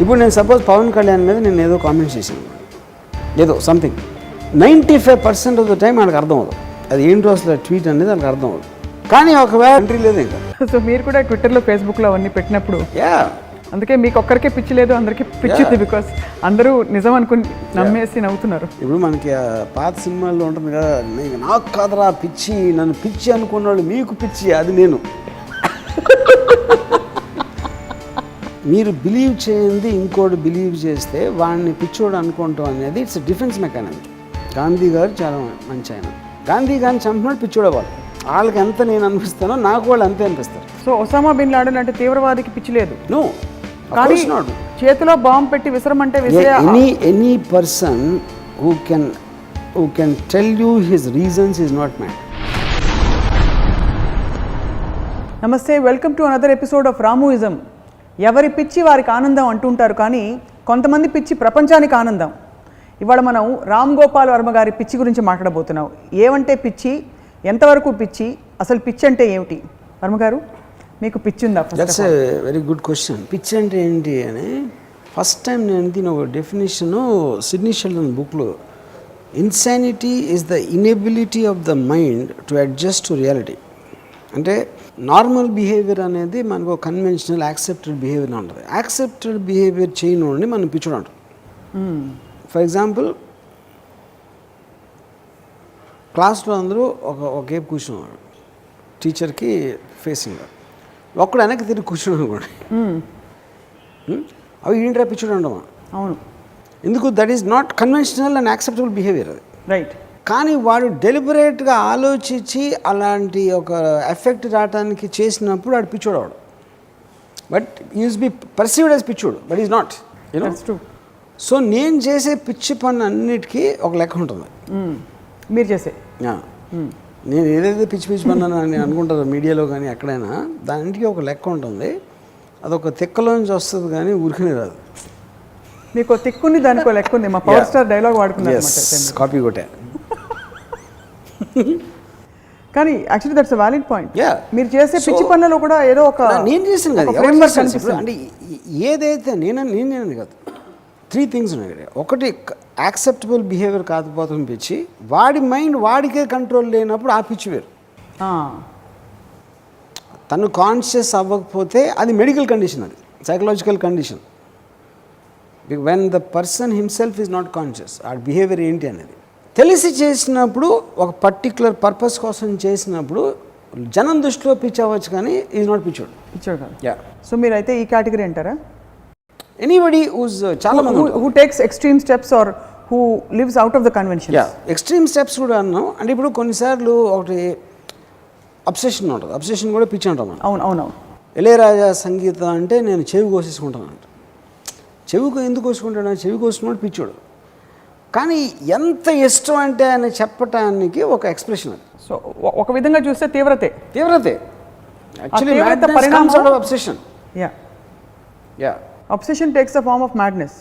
ఇప్పుడు నేను సపోజ్ పవన్ కళ్యాణ్ మీద నేను ఏదో కామెంట్ చేశాను, ఏదో సంథింగ్ 95% ఆఫ్ ద టైం వాళ్ళకి అర్థం అవుతుంది అది ఏంటో అసలు ట్వీట్ అనేది వాళ్ళకి అర్థం అవుతుంది. కానీ ఒకవేళ ఎంట్రీ లేదు ఇంకా. సో మీరు కూడా ట్విట్టర్లో ఫేస్బుక్లో అవన్నీ పెట్టినప్పుడు అందుకే మీకు ఒక్కరికే పిచ్చి లేదు, అందరికీ పిచ్చింది. బికాస్ అందరూ నిజం అనుకుని నమ్మేసి నవ్వుతున్నారు. ఇప్పుడు మనకి పాత సినిమాల్లో ఉంటుంది కదా, నాకు కాదరా పిచ్చి, నన్ను పిచ్చి అనుకున్నాడు, మీకు పిచ్చి అది నేను. మీరు బిలీవ్ చేయండి ఇంకోటి బిలీవ్ చేస్తే వాడిని పిచ్చోడు అనుకుంటాం అనేది ఇట్స్ డిఫెన్స్ మెకానిజం. గాంధీ గారు చాలా మంచి ఆయన. గాంధీ గారిని చంపినట్టు పిచ్చోడే వాళ్ళు. వాళ్ళకి ఎంత నేను అనిపిస్తానో నాకు వాళ్ళు అంతే అనిపిస్తారు. సో ఒసామా బిన్ లాడెన్ అంటే తీవ్రవాదికి పిచ్చి లేదు, కానీ చేతిలో బాంబు పెట్టి విసరమంటే any person who can tell you his reasons is not mad. నమస్తే, welcome to another episode of Ramuism. ఎవరి పిచ్చి వారికి ఆనందం అంటుంటారు, కానీ కొంతమంది పిచ్చి ప్రపంచానికి ఆనందం. ఇవాళ మనం రామ్ గోపాల్ వర్మ గారి పిచ్చి గురించి మాట్లాడబోతున్నాం. ఏమంటే పిచ్చి, ఎంతవరకు పిచ్చి, అసలు పిచ్చి అంటే ఏమిటి? వర్మ గారు, మీకు పిచ్చి ఉందా? That's a very good question. పిచ్చి అంటే ఏంటి అని ఫస్ట్ టైం నేను దీని ఒక డెఫినేషను సిడ్నీ షెల్డన్ బుక్లో, insanity is the inability of the mind to adjust to reality. అంటే నార్మల్ బిహేవియర్ అనేది మనకు కన్వెన్షనల్ యాక్సెప్టెడ్ బిహేవియర్ ఉంటుంది. యాక్సెప్టెడ్ బిహేవియర్ చేయని మనం పిచ్చుడు అంటాం. ఫర్ ఎగ్జాంపుల్, క్లాస్లో అందరూ ఒకేపు కూర్చున్నాడు, టీచర్కి ఫేసింగ్, ఒక్కడు వెనక్కి తిరిగి కూర్చున్నాడు అనుకోండి, అవి ఏంట్రా పిచ్చుడు అంటామా? అవును. ఎందుకు? That is not conventional and acceptable behaviour అది. రైట్. కానీ వాడు డెలిబరేట్గా ఆలోచించి అలాంటి ఒక ఎఫెక్ట్ రావడానికి చేసినప్పుడు వాడు పిచ్చోడు వాడు. But use be perceived as పిచ్చోడు, but is not, you know. So నేను చేసే పిచ్చి పని అన్నిటికీ ఒక లెక్క ఉంటుంది. మీరు చేసే నేను ఏదైతే పిచ్చి పన్నాను అని అనుకుంటారో మీడియాలో కానీ ఎక్కడైనా, దానికి ఒక లెక్క ఉంటుంది. అదొక తిక్కలోంచి వస్తుంది కానీ ఊరికనే రాదు. మీకు తిక్కుంది, దానికి లెక్క ఉంది. మా పవర్ స్టార్ డైలాగ్ వాడుకున్నారు, కాపీ కొట్టే. కానీ actually that's a valid point. మీరు చేసే పిచ్చి పనులలో కూడా ఏదో ఒక నేను చేసాను కదా. అంటే ఏదైతే నేనేది కాదు, 3 థింగ్స్ ఉన్నాయి. ఒకటి, యాక్సెప్టబుల్ బిహేవియర్ కాకపోతుంది పిచ్చి. వాడి మైండ్ వాడికే కంట్రోల్ లేనప్పుడు ఆ పిచ్చి వేరు. తను కాన్షియస్ అవ్వకపోతే అది మెడికల్ కండిషన్, అది psychological condition. When the person himself is not conscious, ఆ బిహేవియర్ ఏంటి అనేది తెలిసి చేసినప్పుడు, ఒక పర్టిక్యులర్ పర్పస్ కోసం చేసినప్పుడు జనం దృష్టిలో పిచ్చి అవ్వచ్చు, కానీ ఈజ్ నాట్ పిచ్చోడు. సో మీరైతే ఈ కేటగిరీ అంటారా? ఎనీబడి హూస్ చాలా మంది who takes extreme steps or who lives out of the convention. Extreme steps కూడా అన్నాం. అంటే ఇప్పుడు కొన్నిసార్లు ఒకటి అబ్సెషన్ ఉంటుంది, అబ్సెషన్ కూడా పిచ్చి అంటాం. అవును. ఇళయరాజా సంగీతం అంటే నేను చెవి కోసేసుకుంటాను అంట. చెవికి ఎందుకు కోసుకుంటాడు? చెవి కోసుకున్నాడు పిచ్చోడు. కానీ ఎంత ఇష్టం అంటే అని చెప్పటానికి ఒక ఎక్స్ప్రెషన్ అది. సో ఒక విధంగా చూస్తే తీవ్రతే. Actually obsession. Obsession takes the form of madness.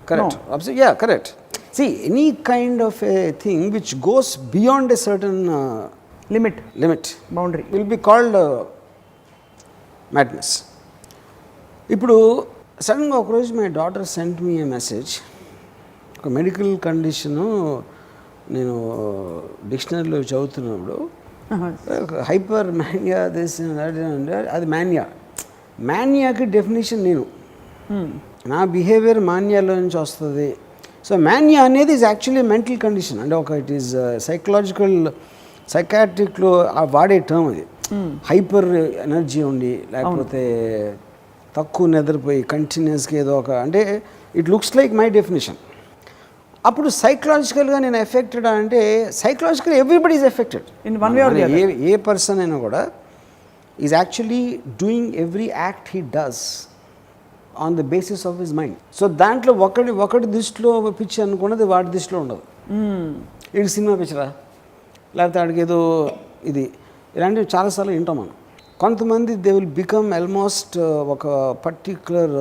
Correct. No. Correct. See, any kind of a thing which goes beyond a certain limit boundary will be called madness. ఇప్పుడు సడన్గా ఒకరోజు my daughter sent me A message. ఒక medical condition నేను డిక్షనరీలో చదువుతున్నప్పుడు, hyper mania అది మానియాకి definition నేను, నా behaviour మాన్యాలో నుంచి వస్తుంది. సో మాన్యా అనేది ఈజ్ యాక్చువల్లీ మెంటల్ కండిషన్. అంటే ఒక ఇట్ ఈజ్ సైకాట్రిక్లో వాడే టర్మ్ అది. హైపర్ ఎనర్జీ ఉండి, లేకపోతే తక్కువ నిద్రపోయి కంటిన్యూస్గా ఏదో ఒక, అంటే it looks like my definition. అప్పుడు సైకలాజికల్గా నేను ఎఫెక్టెడ్ అంటే, psychological everybody is affected in one way or the other. A person అయినా కూడా is actually doing every act he does on the basis of his mind. So దాంట్లో ఒకటి దృష్టిలో పిచ్చి అనుకున్నది వాడి దృష్టిలో ఉండదు. ఇది సినిమా పిచ్చరా, లేకపోతే ఆడికి ఏదో ఇది, ఇలాంటివి చాలాసార్లు వింటాం మనం. కొంతమంది దే విల్ బికమ్ ఆల్మోస్ట్ ఒక పర్టిక్యులర్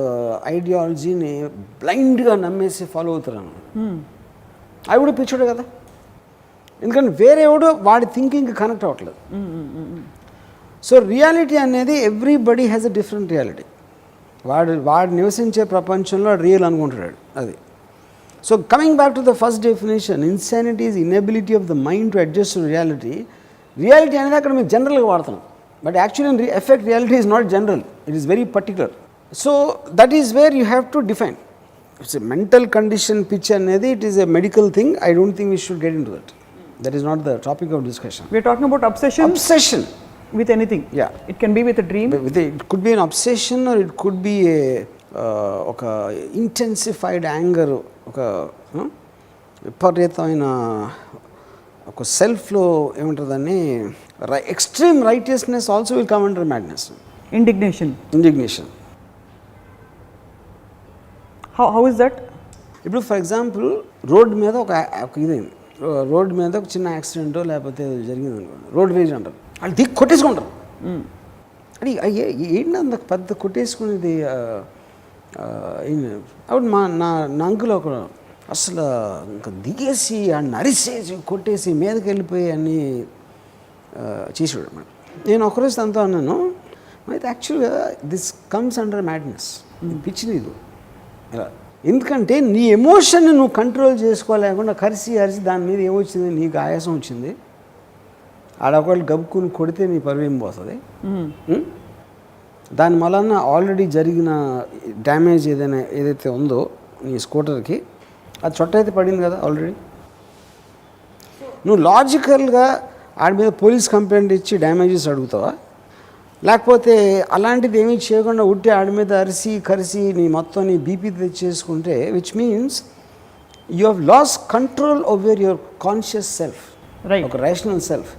ఐడియాలజీని బ్లైండ్గా నమ్మేసి ఫాలో అవుతారు. అవి కూడా పిచ్చోడే కదా, ఎందుకంటే వేరే ఎవడో వాడి థింకింగ్కి కనెక్ట్ అవ్వట్లేదు. సో రియాలిటీ అనేది everybody has a different reality. వాడు నివసించే ప్రపంచంలో రియల్ అనుకుంటాడు అది. So coming back to the first definition, insanity is inability of the mind to adjust to reality. Reality అనేది అక్కడ మేము జనరల్గా వాడుతున్నాం, but actually effect reality is not general, it is very particular. So that is where you have to define. It's a mental condition pitch అనేది, it is a medical thing. I don't think we should get in to that. That is not the topic of discussion. We are talking about obsession. Obsession. With anything. Yeah. It can be with a dream. It could be an obsession, or it could be ఒక intensified anger, ఒక విపరీతమైన ఒక సెల్ఫ్లో ఏముంటుందని extreme righteousness also will come under madness. Indignation. How is that? ఇప్పుడు for example road మీద ఒక ఇదైంది, రోడ్ మీద ఒక చిన్న యాక్సిడెంటో లేకపోతే జరిగింది అనుకోండి, రోడ్ రేజ్ అంటారు, వాళ్ళు దిక్కు కొట్టేసుకుంటారు. అది ఏంటి అంత పెద్ద కొట్టేసుకునేది? అప్పుడు నా అంకుల్ ఒక అసలు ఇంకా దిగేసి అన్ని అరిసేసి కొట్టేసి మీదకి వెళ్ళిపోయి అన్నీ చేసాడు అన్నమాట. నేను ఒకరోజు తనతో అన్నాను, అయితే యాక్చువల్గా దిస్ కమ్స్ అండర్ మ్యాడ్నెస్, పిచ్చి నీకు ఇలా. ఎందుకంటే నీ ఎమోషన్ని నువ్వు కంట్రోల్ చేసుకోలేకుండా అరిసి దాని మీద ఏమొచ్చింది, నీకు ఆయాసం వచ్చింది, ఆడొకళ్ళు గబుక్కుని కొడితే నీ పరువేం పోతుంది. దాని వలన ఆల్రెడీ జరిగిన డ్యామేజ్ ఏదైతే ఉందో నీ స్కూటర్కి, అది చొట్ట అయితే పడింది కదా ఆల్రెడీ. నువ్వు లాజికల్గా ఆడి మీద పోలీస్ కంప్లైంట్ ఇచ్చి డ్యామేజెస్ అడుగుతావా, లేకపోతే అలాంటిది ఏమీ చేయకుండా ఉట్టి ఆడి మీద కరిసి నీ మొత్తం నీ బీపీ తెచ్చేసుకుంటే, which means you have lost control over your conscious self, ఒక రేషనల్ సెల్ఫ్.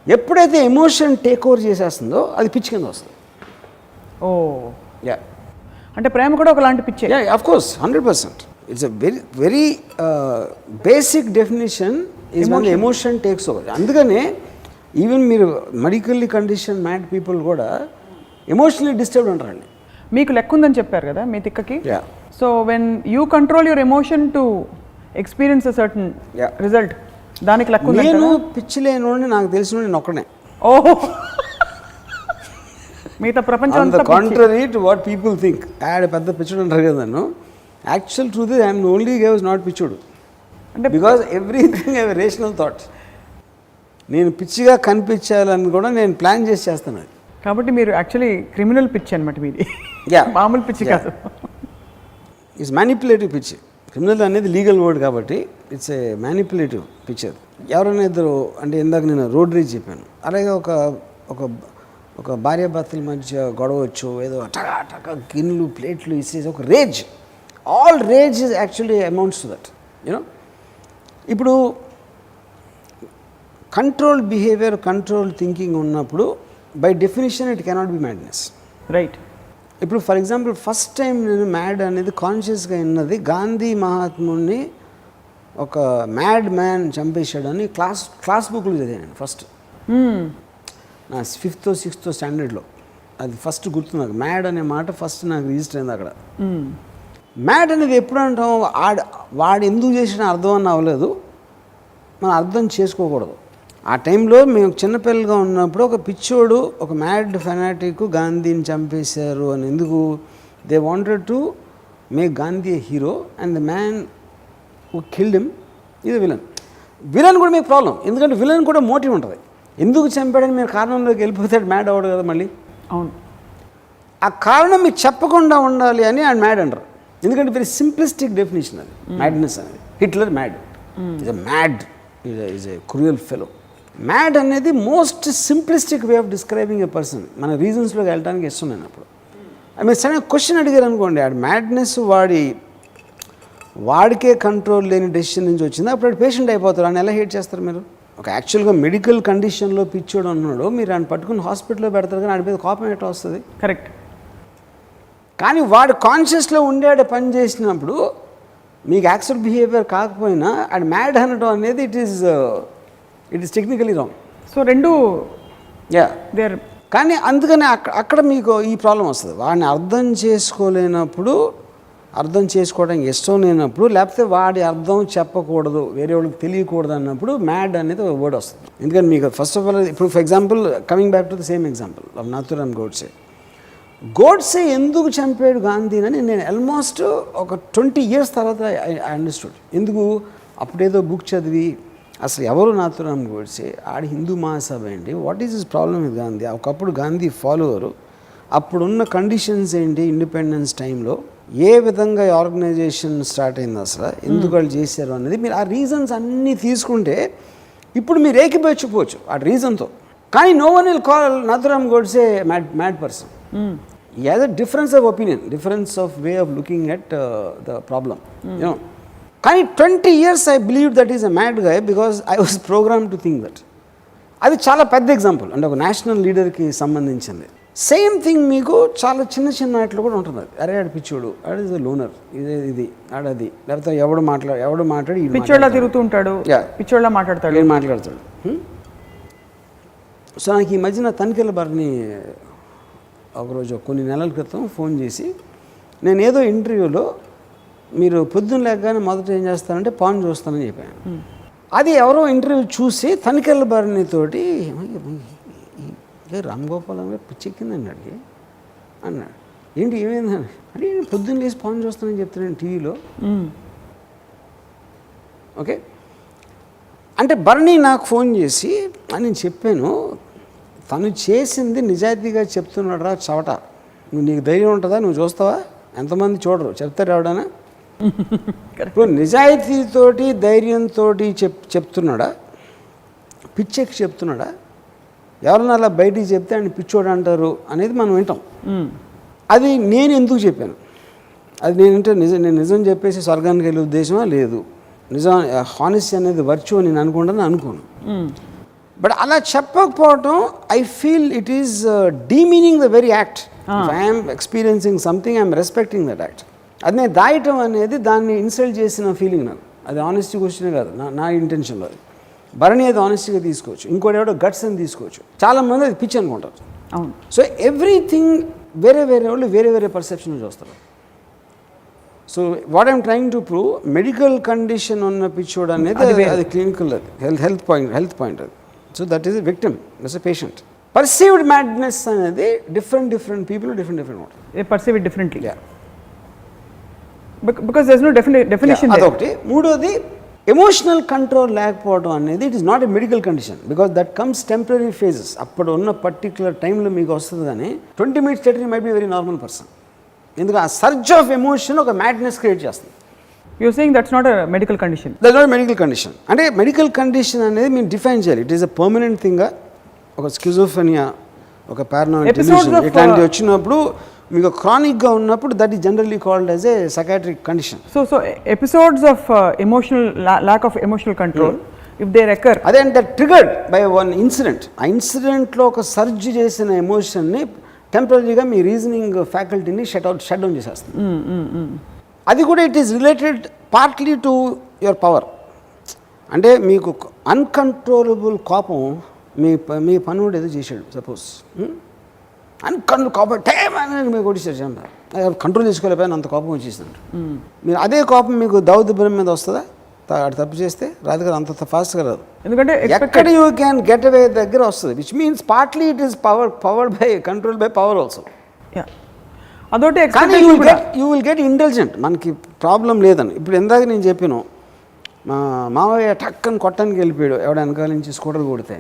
ఎప్పుడైతే ఎమోషన్ టేక్ ఓవర్ చేసేస్తుందో అది పిచ్చి కింద వస్తుంది. ఓ యా, అంటే ప్రేమ కూడా ఒకలాంటి పిచ్చే. Yeah, of course, 100%. It's a very very basic definition is one emotion takes over. అందుకనే ఈవెన్ మీరు మెడికల్లీ కండిషన్ మ్యాడ్ పీపుల్ కూడా ఎమోషనలీ డిస్టర్బ్డ్ అంటారండి. మీకు లెక్క ఉందని చెప్పారు కదా మీ తిక్కకి. Yeah. So when you control your emotion to experience a certain result, దానికి లెక్క ఉంది. నేను పిచ్చి లేని నాకు తెలిసిన నేను ఒక్కనే. ఓహో, మిగతా ప్రపంచం అంతా contrary to what people think. ఆడ పెద్ద పిచ్చుడు అంటారు కదా నన్ను. Actual truth is I'm only గేవ్స్ నాట్ పిచ్చుడు, అంటే because everything have a rational thought. నేను పిచ్చిగా కనిపించాలని కూడా నేను ప్లాన్ చేస్తాను. కాబట్టి మీరు యాక్చువల్లీ క్రిమినల్ పిచ్చి అనమాట మీది. మామూలు పిచ్చి కాదు, ఇట్స్ మ్యానిపులేటివ్ పిచ్చి. క్రిమినల్ అనేది లీగల్ వర్డ్ కాబట్టి ఇట్స్ ఏ మ్యానిపులేటివ్ పిచ్చి. అది ఎవరైనా ఇద్దరు, అంటే ఇందాక నేను రోడ్ రేజ్ చెప్పాను, అలాగే ఒక భార్యాభర్తల మధ్య గొడవ వచ్చు, ఏదో టకా గిన్నెలు ప్లేట్లు ఇసేసి ఒక rage. All rage is actually amounts to that, you know. ఇప్పుడు కంట్రోల్ బిహేవియర్, కంట్రోల్ థింకింగ్ ఉన్నప్పుడు by definition it cannot be madness. Right. ఇప్పుడు ఫర్ ఎగ్జాంపుల్ ఫస్ట్ టైం నేను మ్యాడ్ అనేది కాన్షియస్గా విన్నది గాంధీ మహాత్ముడిని ఒక మ్యాడ్ మ్యాన్ చంపేశాడని క్లాస్ బుక్లో చదివాను ఫస్ట్. నా 5th or 6th స్టాండర్డ్లో అది ఫస్ట్ గుర్తు నాకు. మ్యాడ్ అనే మాట ఫస్ట్ నాకు రిజిస్టర్ అయింది అక్కడ. మ్యాడ్ అనేది ఎప్పుడు అంటాం, వాడు ఎందుకు చేసిన అర్థం అని అవ్వలేదు, మనం అర్థం చేసుకోకూడదు. ఆ టైంలో మేము చిన్నపిల్లలుగా ఉన్నప్పుడు ఒక పిచ్చోడు, ఒక మ్యాడ్ ఫెనాటిక్ గాంధీని చంపేశారు అని ఎందుకు, they wanted to make Gandhi A hero and the man who killed him ఇది విలన్. విలన్ కూడా మీకు ప్రాబ్లం, ఎందుకంటే విలన్ కూడా మోటివ్ ఉంటుంది. ఎందుకు చంపాడని మీరు కారణంలోకి వెళ్ళిపోతాడు, మ్యాడ్ అవ్వడు కదా మళ్ళీ. అవును, ఆ కారణం మీకు చెప్పకుండా ఉండాలి అని ఆయన మ్యాడ్ అంటారు. ఎందుకంటే వెరీ సింప్లిస్టిక్ డెఫినేషన్ అది మ్యాడ్నెస్ అనేది. Hitler mad, is a mad, is a cruel fellow. Mad అనేది most simplistic way of describing a person. మన రీజన్స్లోకి వెళ్ళడానికి ఇష్టం నేను అప్పుడు. మీరు సరైన క్వశ్చన్ అడిగారు అనుకోండి, ఆ మ్యాడ్నెస్ వాడికే కంట్రోల్ లేని డెసిషన్ నుంచి వచ్చింది, అప్పుడు పేషెంట్ అయిపోతారు. ఆయన ఎలా హేట్ చేస్తారు మీరు? ఒక యాక్చువల్గా మెడికల్ కండిషన్లో పిచ్చోడు అన్నాడు, మీరు ఆయన పట్టుకుని హాస్పిటల్లో పెడతారు, కానీ ఆడి మీద కోపం ఎట్లా వస్తుంది? కరెక్ట్. కానీ వాడు కాన్షియస్లో ఉండే పని చేసినప్పుడు మీకు యాక్సెప్ట్ బిహేవియర్ కాకపోయినా అది మ్యాడ్ అనడం అనేది it is technically wrong. So రెండు దేర్. కానీ అందుకని అక్కడ మీకు ఈ ప్రాబ్లం వస్తుంది. వాడిని అర్థం చేసుకోలేనప్పుడు, అర్థం చేసుకోవడానికి ఇష్టం లేనప్పుడు, లేకపోతే వాడి అర్థం చెప్పకూడదు, వేరే వాళ్ళకి తెలియకూడదు అన్నప్పుడు మ్యాడ్ అనేది ఒక వర్డ్ వస్తుంది. ఎందుకంటే మీకు ఫస్ట్ ఆఫ్ ఆల్ ఇప్పుడు for example coming back to the same example of Nathuram Godse. Godse ఎందుకు చంపాడు గాంధీని నేను ఆల్మోస్ట్ ఒక 20 years తర్వాత ఐ అండర్స్టూడ్. ఎందుకు అప్పుడేదో బుక్ చదివి అసలు ఎవరు నాథురామ్ గోడ్సే, ఆడి హిందూ మహాసభ ఏంటి, what is his problem with Gandhi, ఒకప్పుడు గాంధీ ఫాలోవరు, అప్పుడున్న కండిషన్స్ ఏంటి ఇండిపెండెన్స్ టైంలో, ఏ విధంగా ఆర్గనైజేషన్ స్టార్ట్ అయింది, అసలు ఎందుకు వాళ్ళు చేశారు అనేది మీరు ఆ రీజన్స్ అన్నీ తీసుకుంటే ఇప్పుడు మీరు ఏకీభవించకపోవచ్చు ఆ రీజన్తో. కానీ no one will call Nathuram Godse mad person. He has a difference of opinion, difference of way of looking at the problem. You know, కానీ 20 years I believed that he's a mad guy because I was programmed to think that. అది చాలా పెద్ద example, అంటే ఒక national లీడర్కి సంబంధించింది. Same thing మీకు చాలా చిన్న చిన్న వాటిలో కూడా ఉంటుంది. అరే ఆడు పిచ్చోడు, ఆడు ఇస్ లోనర్, ఇది ఆడది, లేకపోతే ఎవడు మాట్లాడి పిచ్చోళ్ళ తిరుగుతూ ఉంటాడు, పిచ్చోళ్ళ మాట్లాడతాడు. సో నాకు ఈ మధ్యన తనిఖీల బారిని ఒకరోజు కొన్ని నెలల క్రితం ఫోన్ చేసి, నేను ఏదో ఇంటర్వ్యూలో మీరు పొద్దున్న లేకగానే మొదట ఏం చేస్తానంటే పాన్ చూస్తానని చెప్పాను. అది ఎవరో ఇంటర్వ్యూ చూసి తనిఖీల బారిని తోటి రామ్ గోపాల్ గారు పిచ్చెక్కిందండి అడిగి అన్నాడు. ఏంటి ఏమైందని అంటే పొద్దున్న లేసి పాన్ చూస్తానని చెప్తున్నాను టీవీలో. ఓకే, అంటే బర్నీ నాకు ఫోన్ చేసి నేను చెప్పాను, తను చేసింది నిజాయితీగా చెప్తున్నాడు రా చవట, నీకు ధైర్యం ఉంటుందా, నువ్వు చూస్తావా, ఎంతమంది చూడరు, చెప్తారు ఎవడన్నా. ఇప్పుడు నిజాయితీతోటి ధైర్యంతో చెప్తున్నాడా, పిచ్చెక్కి చెప్తున్నాడా, ఎవరన్నా అలా బయటికి చెప్తే ఆయన పిచ్చోడు అంటారు అనేది మనం వింటాం. అది నేను ఎందుకు చెప్పాను, అది నేను నిజం చెప్పేసి స్వర్గానికి వెళ్ళే ఉద్దేశమా లేదు, నిజం హానెస్టీ అనేది వర్చు అని నేను అనుకోను. బట్ అలా చెప్పకపోవటం I feel it is demeaning the very act. If I'm experiencing something I'm respecting that act. అది నేను దాయటం అనేది దాన్ని ఇన్సల్ట్ చేసిన ఫీలింగ్ నాకు. అది ఆనెస్టీ క్వశ్చనే కాదు, నా ఇంటెన్షన్లో. అది భరణి అది ఆనెస్టీగా తీసుకోవచ్చు, ఇంకోటి ఎవడో గట్స్ అని తీసుకోవచ్చు, చాలామంది అది పిచ్ అనుకుంటారు. అవును. సో ఎవ్రీథింగ్ వేరే వాళ్ళు వేరే పర్సెప్షన్ చూస్తారు. So what I'm trying to prove, medical condition ఉన్న పిచ్చోడు అనేది అది క్లినికల్, అది హెల్త్ పాయింట్ అది. So that is a victim, that's a patient. Perceived madness అనేది డిఫరెంట్ పీపుల్ డిఫరెంట్ ఉంటుంది. They perceive it differently. Because there is no definition. అదొకటి. మూడోది, ఎమోషనల్ కంట్రోల్ లేకపోవడం అనేది it is not a medical condition, because that comes temporary phases. అప్పుడు ఉన్న particular టైంలో మీకు వస్తుంది, కానీ 20 minutes later you might be a very normal person. ఎందుకంటే ఆ సర్జ్ ఆఫ్ ఎమోషన్ ఒక మ్యాడ్నెస్ క్రియేట్ చేస్తుంది. You saying that's not a medical condition. That's not medical condition. అంటే మెడికల్ కండిషన్ అనేది మీరు డిఫైన్ చేయాలి. It is a permanent thing. ఒక schizophrenia, ఒక పారానాయిడ్ డెల్యూషన్ ఇట్లాంటివి వచ్చినప్పుడు, మీకు క్రానిక్గా ఉన్నప్పుడు that is generally called as a psychiatric condition. So episodes of emotional lack of emotional control if they recur, అదే అంటే ట్రిగర్డ్ బై వన్ ఇన్సిడెంట్. ఆ ఇన్సిడెంట్లో ఒక సర్జ్ చేసిన ఎమోషన్ని టెంపరీగా మీ రీజనింగ్ ఫ్యాకల్టీని షట్ డౌన్ చేసేస్తుంది. అది కూడా it is related partly to your power. అంటే మీకు అన్కంట్రోలబుల్ కోపం, మీ పనుడు ఏదో చేశాడు సపోజ్, కోపం టైం మీకు కొట్టేసాడు, కంట్రోల్ చేసుకోలేకపోయినా అంత కోపం వచ్చేసింది. మీరు అదే కోపం మీకు దౌర్దభ్యం మీద వస్తుందా? తప్పు చేస్తే రాదు కదా, అంత ఫాస్ట్గా రాదు. ఎందుకంటే ఎక్కడ యూ క్యాన్ గెట్ అవే దగ్గర వస్తుంది, which means partly it is powered by control by power also. అదొకటి. కానీ యూ విల్ గెట్ ఇంటెలిజెంట్. మనకి ప్రాబ్లం లేదని ఇప్పుడు ఎందాక నేను చెప్పాను, మా మావయ్య టక్కని కొట్టడానికి వెళ్ళిపోయాడు ఎవడ వెనకాల నుంచి స్కూటర్ కొడితే.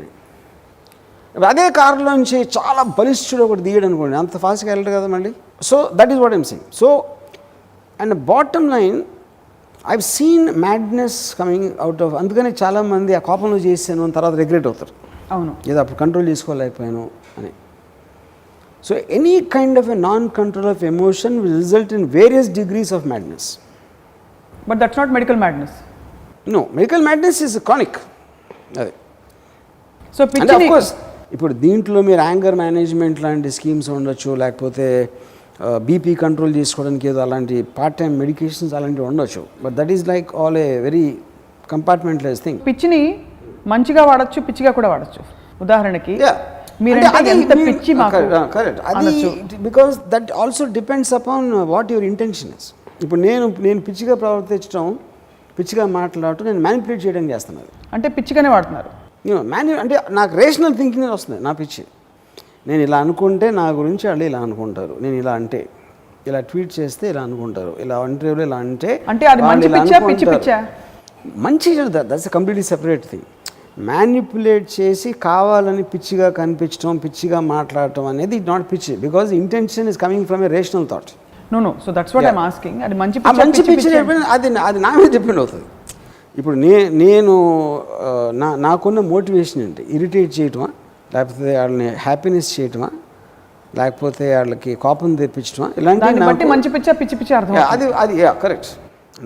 అదే కారులోంచి చాలా బలిష్ఠుడు ఒకటి దిగాడు అనుకోండి, అంత ఫాస్ట్గా వెళ్ళడు కదా మళ్ళీ. So that is what I'm saying. So and bottom line, I've seen madness coming out of. అందుకని చాలామంది ఆ కోపంలో చేశాను అని తర్వాత రిగ్రెట్ అవుతారు. అవును, ఏదో అప్పుడు కంట్రోల్ చేసుకోలేకపోయాను అని. So any kind of a non control of emotion will result in various degrees of madness. But that's not medical madness. No, medical madness is chronic. అదే. సో అంటే ఆఫ్ కోర్స్ ఇప్పుడు దీంట్లో మీరు యాంగర్ మేనేజ్మెంట్ లాంటి schemes ఉండొచ్చు, లేకపోతే BP control చేసుకోవడానికి ఏదో అలాంటి పార్ట్ టైం మెడికేషన్స్ అలాంటివి ఉండొచ్చు. But that is like all a very compartmentalize thing. పిచ్చిని మంచిగా వాడచ్చు, పిచ్చిగా కూడా వాడచ్చు. ఉదాహరణకి కరెక్ట్, అది because that also depends upon what your intention is. ఇప్పుడు నేను పిచ్చిగా ప్రవర్తించడం, పిచ్చిగా మాట్లాడటం నేను మ్యానిపులేట్ చేయడానికి చేస్తున్నాను. అంటే పిచ్చిగానే వాడుతున్నారు. అంటే నాకు రేషనల్ థింకింగ్ వస్తుంది నా పిచ్చి. నేను ఇలా అనుకుంటే నా గురించి వాళ్ళు ఇలా అనుకుంటారు, నేను ఇలా అంటే ఇలా ట్వీట్ చేస్తే ఇలా అనుకుంటారు, ఇలా ఇంటర్వ్యూలో ఇలా అంటే అది మంచి పిచ్చా పిచ్చి పిచ్చా? మంచి that's completely separate thing. Manipulate చేసి కావాలని పిచ్చిగా కనిపించడం, పిచ్చిగా మాట్లాడటం అనేది ఇట్ నాట్ పిచ్చి, because intention is coming from a rational thought. No so that's what I'm asking. అది మంచి మంచి పిచ్చి అది నా మీద డిపెండ్ అవుతుంది. ఇప్పుడు నేను నాకున్న మోటివేషన్ ఏంటి? ఇరిటేట్ చేయటమా, లేకపోతే వాళ్ళని హ్యాపీనెస్ చేయటమా, లేకపోతే వాళ్ళకి కోపం తెప్పించటమా, ఇలాంటి మంచి పిచ్చా పిచ్చి పిచ్చి అర్థం. అది కరెక్ట్.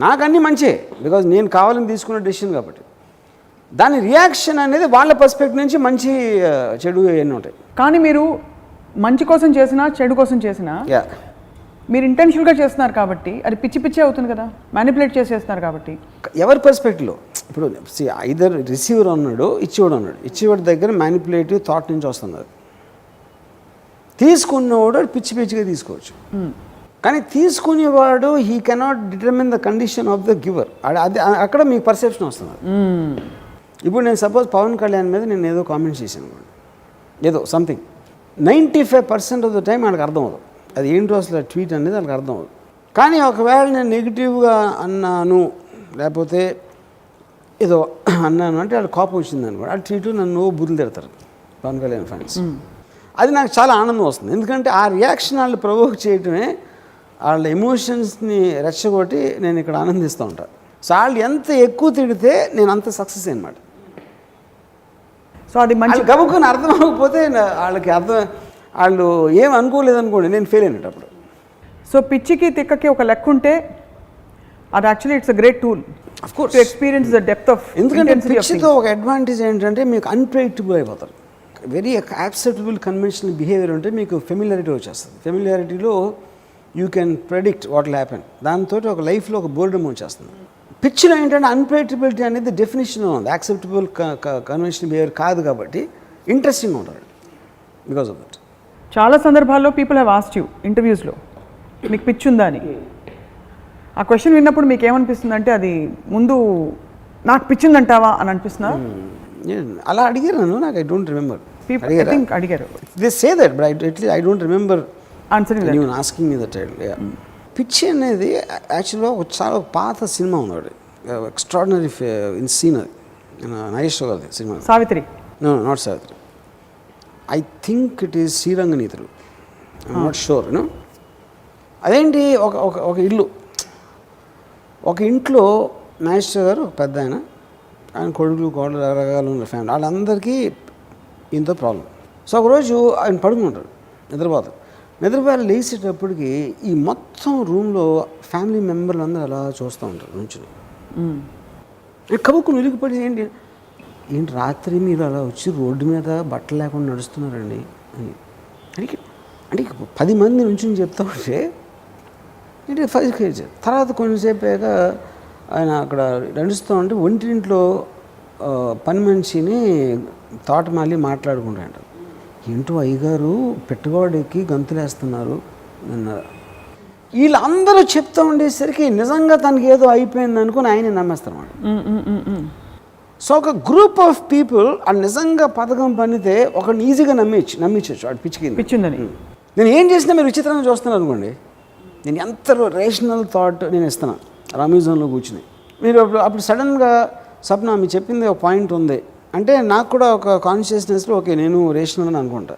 నాకు అన్నీ మంచి, బికాజ్ నేను కావాలని తీసుకున్న డెసిషన్ కాబట్టి. దాని రియాక్షన్ అనేది వాళ్ళ పర్స్పెక్టివ్ నుంచి మంచి చెడు ఎన్ని ఉంటాయి. కానీ మీరు మంచి కోసం చేసినా చెడు కోసం చేసినా మీరు ఇంటెన్షనల్గా చేస్తున్నారు కాబట్టి అది పిచ్చి పిచ్చి అవుతుంది కదా, మ్యానిపులేట్ చేసేస్తున్నారు కాబట్టి. ఎవరి పర్స్పెక్టివ్లో ఇప్పుడు ఐదర్ రిసీవర్ ఉన్నాడు, ఇచ్చేవాడు ఉన్నాడు. ఇచ్చేవాడి దగ్గర మ్యానిపులేటివ్ థాట్ నుంచి వస్తుంది. తీసుకున్నవాడు పిచ్చి పిచ్చిగా తీసుకోవచ్చు, కానీ తీసుకునేవాడు he cannot determine the condition of the giver. అది అక్కడ మీకు పర్సెప్షన్ వస్తుంది. ఇప్పుడు నేను సపోజ్ పవన్ కళ్యాణ్ మీద నేను ఏదో కామెంట్ చేశాను, ఏదో సంథింగ్, 95% ఆఫ్ ద టైం వాళ్ళకి అర్థం అవుతుంది అది ఏంటో అసలు ట్వీట్ అనేది వాళ్ళకి అర్థం అవుతుంది. కానీ ఒకవేళ నేను నెగిటివ్గా అన్నాను, లేకపోతే ఏదో అన్నాను అంటే వాళ్ళకి కోపం వచ్చింది అనుకో, ఆ ట్వీట్ నన్ను బుద్ధులు తిడతారు పవన్ కళ్యాణ్ ఫ్యాన్స్. అది నాకు చాలా ఆనందం వస్తుంది, ఎందుకంటే ఆ రియాక్షన్ వాళ్ళు ప్రొవోక్ చేయటమే వాళ్ళ ఎమోషన్స్ని రెచ్చగొట్టి నేను ఇక్కడ ఆనందిస్తూ ఉంటాను. సో వాళ్ళు ఎంత ఎక్కువ తిడితే నేను అంత సక్సెస్ అనమాట. సో అది మంచి గబుక్కుని అర్థం అవ్వకపోతే వాళ్ళకి వాళ్ళు ఏం అనుకోలేదు అనుకోండి, నేను ఫెయిల్ అయినప్పుడు. సో పిచ్చికి తిక్కకి ఒక లెక్క ఉంటే అది actually it's a great tool of course to experience the depth of. ఎందుకంటే పిచ్చితో ఒక అడ్వాంటేజ్ ఏంటంటే మీకు అన్ప్రెడిక్టబుల్ అయిపోతారు. వెరీ యాక్సెప్టబుల్ కన్వెన్షనల్ బిహేవియర్ ఉంటే మీకు ఫెమిలియారిటీ వచ్చేస్తుంది. ఫెమిలియారిటీలో you can predict what will happen. దాంతో ఒక లైఫ్లో ఒక బోర్డమ్ వచ్చేస్తుంది. పిచ్చిలో ఏంటంటే అన్ప్రెడిక్టబిలిటీ అనేది డెఫినేషన్ ఉంది, యాక్సెప్టబుల్ కన్వెన్షనల్ బిహేవియర్ కాదు కాబట్టి ఇంట్రెస్టింగ్ ఉంటుంది బికాస్ ఆఫ్ దట్. చాలా సందర్భాల్లో పీపుల్ హ్యావ్ ఆస్క్డ్ యూ ఇంటర్వ్యూస్లో మీకు పిచ్చి ఉందా అని. ఆ క్వశ్చన్ విన్నప్పుడు మీకు ఏమనిపిస్తుంది అంటే అది ముందు నాకు పిచ్చిందంటావా అని అనిపిస్తుందా? అలా అడిగారు నన్ను, నాకు ఐ డోంట్ రిమెంబర్. అడిగారు they say that but I don't remember answering that. You asking me that. పిచ్చి అనేది యాక్చువల్గా చాలా పాత సినిమా ఉంది, ఎక్స్ట్రాడినరీ ఇన్ సీన్. అది నాగేశ్వర గారి cinema Savitri. No not Savitri, I think it is Sriranganeethulu, I'm not sure. You know అదేంటి, ఒక ఇల్లు, ఒక ఇంట్లో నాగేశ్వర గారు ఒక పెద్ద ఆయన కొడుకులు కోడలు రకరకాలు ఉన్న ఫ్యామిలీ, వాళ్ళందరికీ ఇంతో ప్రాబ్లం. సో ఒకరోజు ఆయన పడుకుంటాడు, నిద్రపోయి లేచేటప్పటికి ఈ మొత్తం రూమ్లో ఫ్యామిలీ మెంబర్లు అందరూ అలా చూస్తూ ఉంటారు నుంచుని. కబుక్కుని వెలిగిపడి ఏంటి రాత్రి మీరు అలా వచ్చి రోడ్డు మీద బట్టలు లేకుండా నడుస్తున్నారండి అని అడిగి, అంటే 10 మంది నుంచి చెప్తా ఉంటే ఏంటి 5 కేజీ. తర్వాత కొంచెంసేపు ఆయన అక్కడ నడుస్తూ ఉంటే ఒంటింట్లో పని మనిషిని తోటమాలి మాట్లాడుకుంటాడు. ఏంటో అయ్యగారు పెట్టుబడికి గంతులేస్తున్నారు అన్నారు. వీళ్ళందరూ చెప్తూ ఉండేసరికి నిజంగా తనకి ఏదో అయిపోయింది అనుకుని ఆయన నమ్మేస్తారు అన్నమాట. సో ఒక గ్రూప్ ఆఫ్ పీపుల్ అది నిజంగా పథకం పనితే ఒకరిని ఈజీగా నమ్మించవచ్చు వాడు పిచ్చిందని. నేను ఏం చేసినా మీరు విచిత్రంగా చూస్తున్నారు అనుకోండి, నేను ఎంత రేషనల్ థాట్ నేను ఇస్తున్నాను రామ్యూజియంలో కూర్చుని. మీరు అప్పుడు సడన్గా సప్న మీరు చెప్పింది ఒక పాయింట్ ఉంది అంటే నాకు కూడా ఒక కాన్షియస్నెస్లో ఓకే నేను రేషనల్ అని అనుకుంటా.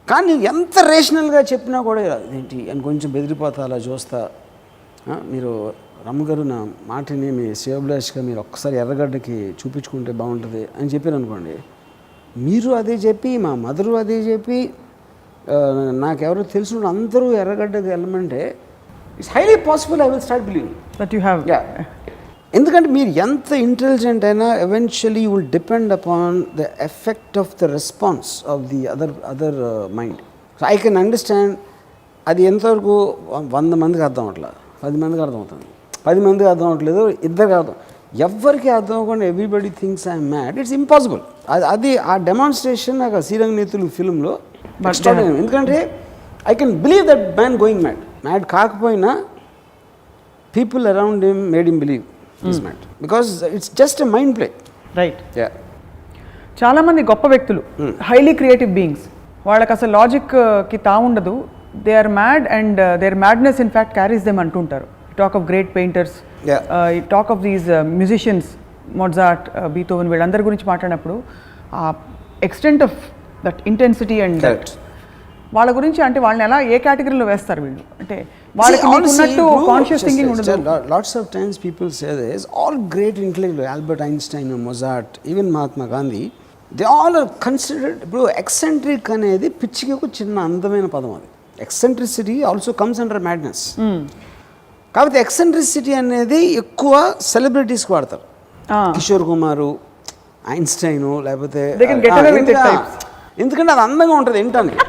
కానీ ఎంత రేషనల్గా చెప్పినా కూడా ఏంటి అని కొంచెం బెదిరిపోతా అలా చూస్తా. మీరు రమ్మగారు నా మాటని మీ శివభిలాష్గా మీరు ఒక్కసారి ఎర్రగడ్డకి చూపించుకుంటే బాగుంటుంది అని చెప్పారు అనుకోండి. మీరు అదే చెప్పి మా మదరు అదే చెప్పి నాకెవరో తెలిసిన అందరూ ఎర్రగడ్డకి వెళ్ళమంటే it's highly possible I will start believing that you have. ఎందుకంటే మీరు ఎంత ఇంటెలిజెంట్ అయినా eventually you will depend upon the effect of the response of the other mind. So I can understand అది ఎంతవరకు 100 మందికి అర్థం అవ్వట్లా, 10 మందికి అర్థం అవుతుంది, 10 మందికి అర్థం అవ్వట్లేదు, ఇద్దరికి అర్థం, ఎవరికి అర్థం అవ్వకుండా everybody thinks I'm mad. It's impossible. అది ఆ డెమాన్స్ట్రేషన్ నాకు శ్రీరంగనీతులు ఫిల్మ్లో ఎక్స్ట్రాడినరీ. ఎందుకంటే I can believe that man going mad కాకపోయినా people around him made him believe is mad because it's just a mind play. Right. చాలామంది గొప్ప వ్యక్తులు హైలీ క్రియేటివ్ బీయింగ్స్ వాళ్ళకి అసలు లాజిక్కి తావుండదు. They are mad and their madness in fact carries them అంటుంటారు. Talk of great painters, talk of these musicians, Mozart, Beethoven, వీళ్ళందరి గురించి మాట్లాడినప్పుడు ఆ extent of that intensity and వాళ్ళ గురించి అంటే వాళ్ళని ఎలా ఏ కేటగిరీలో వేస్తారు వీళ్ళు? అంటే వాళ్ళకి ఉన్నట్టు కాన్షియస్ థింకింగ్ ఉండదు. Lots of times people say this, all great intellectuals, Albert Einstein, Mozart, even Mahatma Gandhi, they all are considered, bro, eccentric అనేది పిచ్చికి ఒక చిన్న అందమైన పదం. అది eccentricity also comes under madness. కాబట్టి eccentricity అనేది ఎక్కువ సెలబ్రిటీస్కి వాడతారు. కిషోర్ కుమారు, ఐన్స్టైన్, లేకపోతే ఎందుకంటే అది అందంగా ఉంటుంది వినటానికి.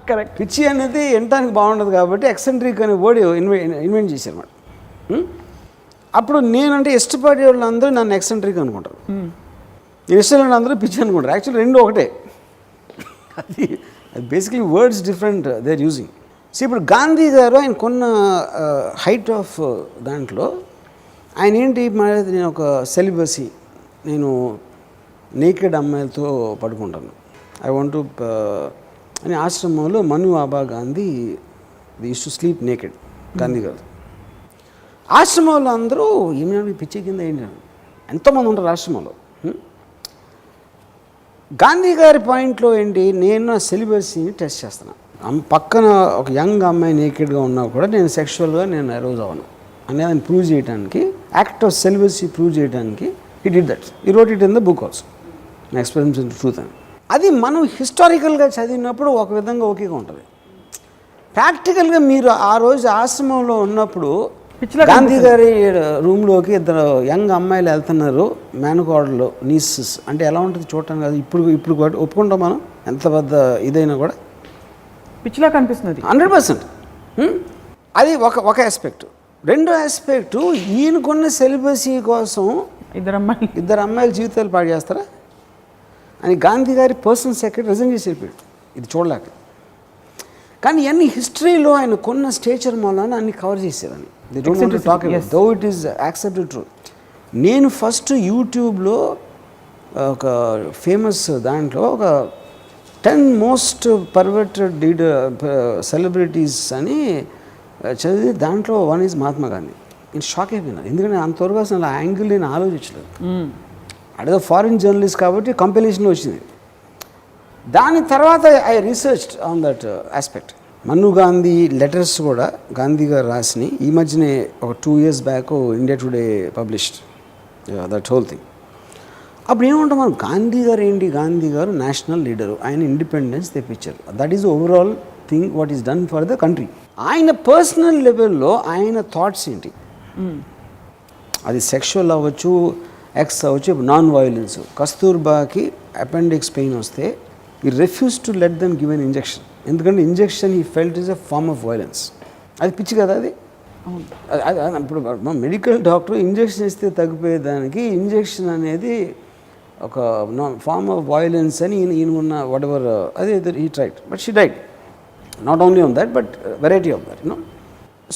కరెక్ట్. పిచ్చి అనేది వినటానికి బాగుండదు కాబట్టి ఎక్సెంట్రిక్ అనే వర్డ్ ఇన్వెంట్ చేశారు అన్నమాట. అప్పుడు నేనంటే ఇష్టపడే వాళ్ళందరూ నన్ను ఎక్సెంట్రిక్ అనుకుంటారు, నేను ఇష్టపడిన అందరూ పిచ్చి అనుకుంటారు. యాక్చువల్లీ రెండు ఒకటే. అది basically words different they are using. So ఇప్పుడు గాంధీ గారు ఆయన కొన్న హైట్ ఆఫ్ దాంట్లో ఆయన ఏంటి మాట్లాడితే, నేను ఒక సెలిబసీ, నేను నేకెడ్ అమ్మాయిలతో పడుకుంటాను, ఐ వాంట్ టు అని ఆశ్రమంలో Manu Abha Gandhi used to sleep naked. Gandhi గారు ఆశ్రమంలో అందరూ ఏమైనా పిచ్చి కింద ఏంటి ఎంతోమంది ఉంటారు ఆశ్రమంలో. గాంధీ గారి పాయింట్లో ఏంటి, నేను నా సెలిబసీని టెస్ట్ చేస్తున్నాను. పక్కన ఒక యంగ్ అమ్మాయి నేకెడ్గా ఉన్నా కూడా నేను సెక్షువల్గా నేను అరోజ్ అవ్వను అనేది ఆయన ప్రూవ్ చేయడానికి, యాక్ట్ ఆఫ్ సెలిబసీ ప్రూవ్ చేయడానికి he did that. He wrote it in the book also, My Experiments in Truth అని. అది మనం హిస్టారికల్గా చదివినప్పుడు ఒక విధంగా ఓకేగా ఉంటుంది. ప్రాక్టికల్గా మీరు ఆ రోజు ఆశ్రమంలో ఉన్నప్పుడు గాంధీ గారి రూమ్లోకి ఇద్దరు యంగ్ అమ్మాయిలు వెళ్తున్నారు, మేనకోడలు, నీసెస్ అంటే ఎలా ఉంటుంది చూడటానికి. కాదు ఇప్పుడు ఒప్పుకుంటాం మనం, ఎంత పెద్ద ఇదైనా కూడా పిచ్చిలా కనిపిస్తుంది 100%. అది ఒక ఆస్పెక్ట్. రెండో ఆస్పెక్టు, ఈయనకున్న సెలిబసీ కోసం ఇద్దరు అమ్మాయిల జీవితాలు పాడు చేస్తారా అని గాంధీ గారి పర్సనల్ సెక్రటరీ రిజైన్ చేసి వెళ్ళిపోయాడు, ఇది చూడలేక. కానీ ఇవన్నీ హిస్టరీలో ఆయన కొన్న స్టేచర్ మూలన అన్ని కవర్ చేసేదని. They don't want to talk about though it is accepted truth. నేను ఫస్ట్ యూట్యూబ్లో ఒక ఫేమస్ దాంట్లో ఒక 10 మోస్ట్ పర్వర్టెడ్ సెలబ్రిటీస్ అని చదివి దాంట్లో వన్ ఈజ్ మహాత్మా గాంధీ. నేను షాక్ అయిపోయినా, ఎందుకంటే అంతవరకు అసలు ఆ యాంగిల్ నేను ఆలోచించలేదు. అదేదో ఫారిన్ జర్నలిస్ట్ కాబట్టి కంపెలీషన్లో వచ్చింది. దాని తర్వాత I researched on that aspect. మన్ను గాంధీ లెటర్స్ కూడా గాంధీ గారు రాసినాయి. ఈ మధ్యనే ఒక 2 years back India Today published that whole thing. అప్పుడు ఏమంటాం మనం, గాంధీ గారు ఏంటి, గాంధీ గారు నేషనల్ లీడరు, ఆయన ఇండిపెండెన్స్ తెప్పించారు. That is overall thing what is done for the country. ఆయన పర్సనల్ లెవెల్లో ఆయన థాట్స్ ఏంటి, అది సెక్షువల్ అవ్వచ్చు, ఎక్స్ అవ్వచ్చు, నాన్ వైలెన్స్. కస్తూర్బాకి అపెండిక్స్ పెయిన్ వస్తే he refuse to let them give an injection, ఎందుకంటే injection he felt is a form of violence. అది పిచ్చి కదా అది. ఇప్పుడు మా మెడికల్ డాక్టర్ ఇంజెక్షన్ ఇస్తే తగ్గిపోయేదానికి ఇంజెక్షన్ అనేది ఒక ఫార్మ్ ఆఫ్ వైలెన్స్ అని ఈయన ఉన్న వాట్ ఎవర్ అదే ఈ tried, but she died. Not only on that but variety of that,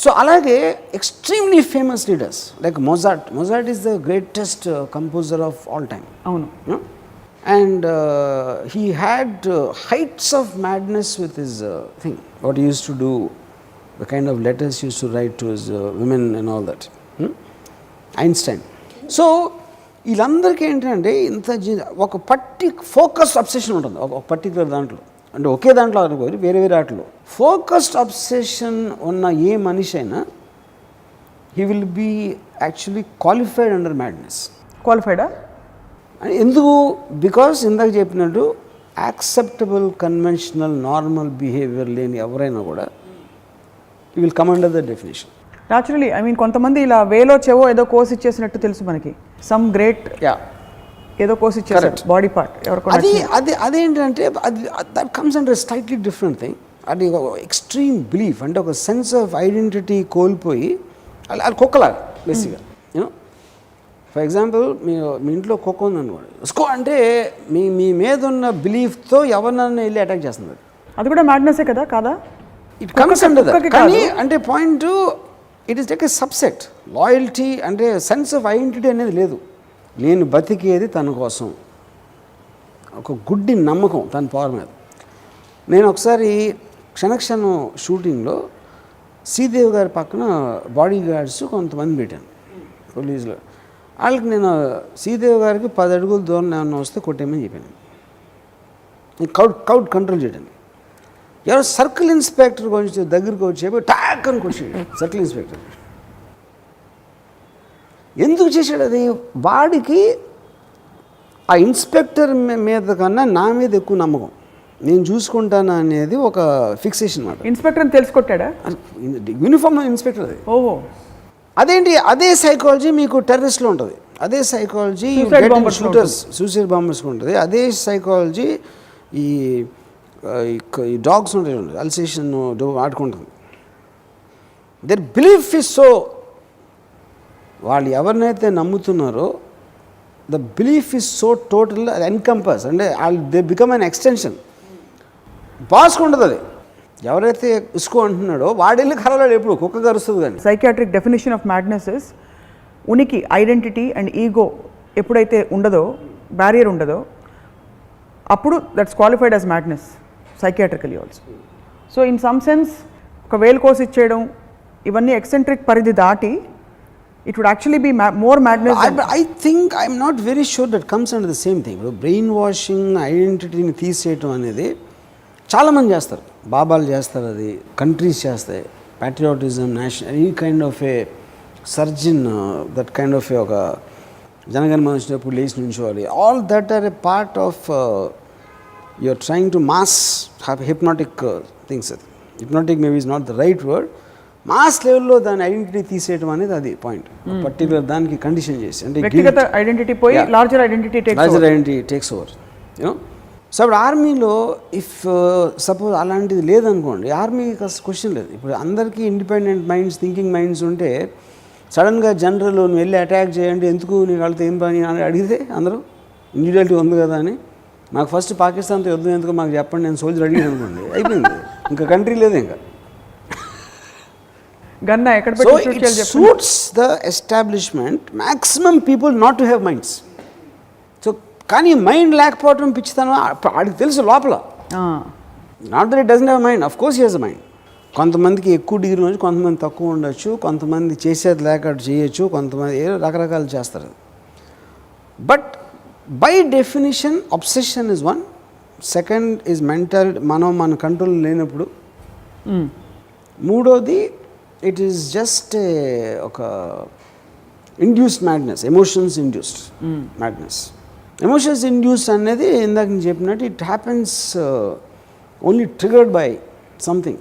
so అలాగే extremely famous leaders like Mozart is the greatest composer of all time. అవును. And he had heights of madness with his thing, what he use to do, the kind of letters use to write to his women and all that. Einstein. So వీళ్ళందరికీ ఏంటంటే ఇంత ఒక focused obsession ఉంటుంది ఒక particular దాంట్లో, అంటే ఒకే దాంట్లో అనుకోరు, వేరే వేరే ఆటలో ఫోకస్డ్ అబ్సెషన్ ఉన్న ఏ మనిషి అయినా he will be actually qualified under madness. క్వాలిఫైడా? ఎందుకు? బికాస్ ఇందాక చెప్పినట్టు యాక్సెప్టబుల్ కన్వెన్షనల్ నార్మల్ బిహేవియర్ లేని ఎవరైనా కూడా you will come under the definition. Naturally, I mean కొంతమంది ఇలా వేలో చెవో ఏదో కోర్స్ ఇచ్చేసినట్టు తెలుసు మనకి, సమ్ గ్రేట్ ఏదో కోర్స్ ఇచ్చేసారు బాడీ పార్ట్ ఎవరికో. అదేంటంటే అది that comes under slightly different thing. అది ఎక్స్ట్రీమ్ బిలీఫ్, అంటే ఒక సెన్స్ ఆఫ్ ఐడెంటిటీ కోల్పోయి అది కుక్కలాగా బేసిక్గా. యూనో, ఫర్ ఎగ్జాంపుల్ మీ ఇంట్లో కుక్క ఉందనుకోండి, స్కో అంటే మీ మీద ఉన్న బిలీఫ్తో ఎవరినైనా వెళ్ళి అటాక్ చేస్తుంది. అది కూడా మ్యాడ్నెస్సే కదా, కాదా? It comes under that. కానీ అంటే point it is like a subset. Loyalty అంటే సెన్స్ ఆఫ్ ఐడెంటిటీ అనేది లేదు. నేను బతికేది తన కోసం, ఒక గుడ్డి నమ్మకం తన పవర్ మీద. నేను ఒకసారి క్షణక్షణం షూటింగ్లో శ్రీదేవి గారి పక్కన బాడీ గార్డ్స్ కొంతమంది పెట్టాను పోలీసులో. వాళ్ళకి నేను శ్రీదేవి గారికి 10 అడుగుల దూరం ఏమన్నా వస్తే కొట్టేయమని చెప్పాను. క్రౌడ్ కంట్రోల్ చేయడానికి. ఎవరో సర్కిల్ ఇన్స్పెక్టర్ కొంచెం దగ్గరికి వచ్చి టాక్ అని కొట్టాడు. సర్కిల్ ఇన్స్పెక్టర్ ఎందుకు చేశాడు అది? వాడికి ఆ ఇన్స్పెక్టర్ మీద కన్నా నా మీద ఎక్కువ నమ్మకం, నేను చూసుకుంటాను అనేది ఒక ఫిక్సేషన్ అన్నమాట. ఇన్స్పెక్టర్ అని తెలుసుకొట్టాడా? యూనిఫామ్ ఇన్స్పెక్టర్ అది. ఓహో, అదేంటి? అదే సైకాలజీ మీకు టెర్రరిస్ట్లో ఉంటుంది, అదే సైకాలజీ షూటర్స్ సూసైడ్ బాంబర్స్కి ఉంటుంది, అదే సైకాలజీ ఈ డాగ్స్ ఉంటాయి, అల్సేషన్ ఆడుకుంటుంది. దర్ బిలీఫ్ ఇస్ సో, వాళ్ళు ఎవరినైతే నమ్ముతున్నారో the belief is so total encompass, అంటే దే బికమ్ అన్ ఎక్స్టెన్షన్. బాస్కి ఉండదు అది. ఎవరైతే ఇసుకో అంటున్నాడో వాడెళ్ళి కరవలేడు, ఎప్పుడు కుక్క కరుస్తుంది. కానీ psychiatric definition of madness is ఉనికి, ఐడెంటిటీ అండ్ ఈగో ఎప్పుడైతే ఉండదో, బ్యారియర్ ఉండదో, అప్పుడు that's qualified as madness psychiatrically also. So in some sense ఒక వేలు కోసి ఇచ్చేయడం ఇవన్నీ ఎక్సెంట్రిక్ పరిధి దాటి it would actually be more madness. I think I'm not very sure that comes under the same thing. Brain washing, ఐడెంటిటీని తీసేయటం అనేది చాలామంది చేస్తారు. బాబాలు చేస్తారు, అది కంట్రీస్ చేస్తాయి. Patriotism, national, any kind of a surgeon, that kind of ఒక జనగణమన వచ్చినప్పుడు లేచి నుంచోవాలి. All that are a part of you're trying to mass hypnotic things. అది hypnotic maybe is not the right word. Mass లెవెల్లో దాని identity తీసేయడం అనేది అది పాయింట్. పర్టికులర్ దానికి కండిషన్ చేసి, అంటే వ్యక్తిగత ఐడెంటిటీ పోయి larger identity takes over. You know, so ఇప్పుడు ఆర్మీలో ఇఫ్ సపోజ్ అలాంటిది లేదనుకోండి, ఆర్మీ క్వశ్చన్ లేదు. ఇప్పుడు అందరికీ ఇండిపెండెంట్ మైండ్స్, థింకింగ్ మైండ్స్ ఉంటే సడన్గా జనరల్ నువ్వు వెళ్ళి అటాక్ చేయండి, ఎందుకు నీకు వాళ్ళతో ఏం పని అని అడిగితే అందరూ ఇండివిజువాలిటీ ఉంది కదా అని, మాకు ఫస్ట్ పాకిస్తాన్తో యుద్ధం ఎందుకు మాకు చెప్పండి, నేను సోల్జర్ అడిగాను అనుకోండి, అయిపోయింది, ఇంకా కంట్రీ లేదు ఇంకా. So it suits the establishment, maximum people not to have minds. So కానీ మైండ్ లేకపోవటం పిచ్చితనం ఆడికి తెలుసు లోపల. Not that it doesn't have mind, of course he has a mind. కొంతమందికి ఎక్కువ డిగ్రీ ఉండొచ్చు, కొంతమంది తక్కువ ఉండొచ్చు, కొంతమంది చేసేది లేక చేయొచ్చు, కొంతమంది ఏదో రకరకాలు చేస్తారు. But by definition obsession is one. Second is mental, మన కంట్రోల్ లేనప్పుడు. మూడోది ఇట్ ఈస్ జస్ట్ ఒక induced madness, emotions induced madness. Emotions induced అనేది ఇందాక నేను చెప్పినట్టు it happens only triggered by something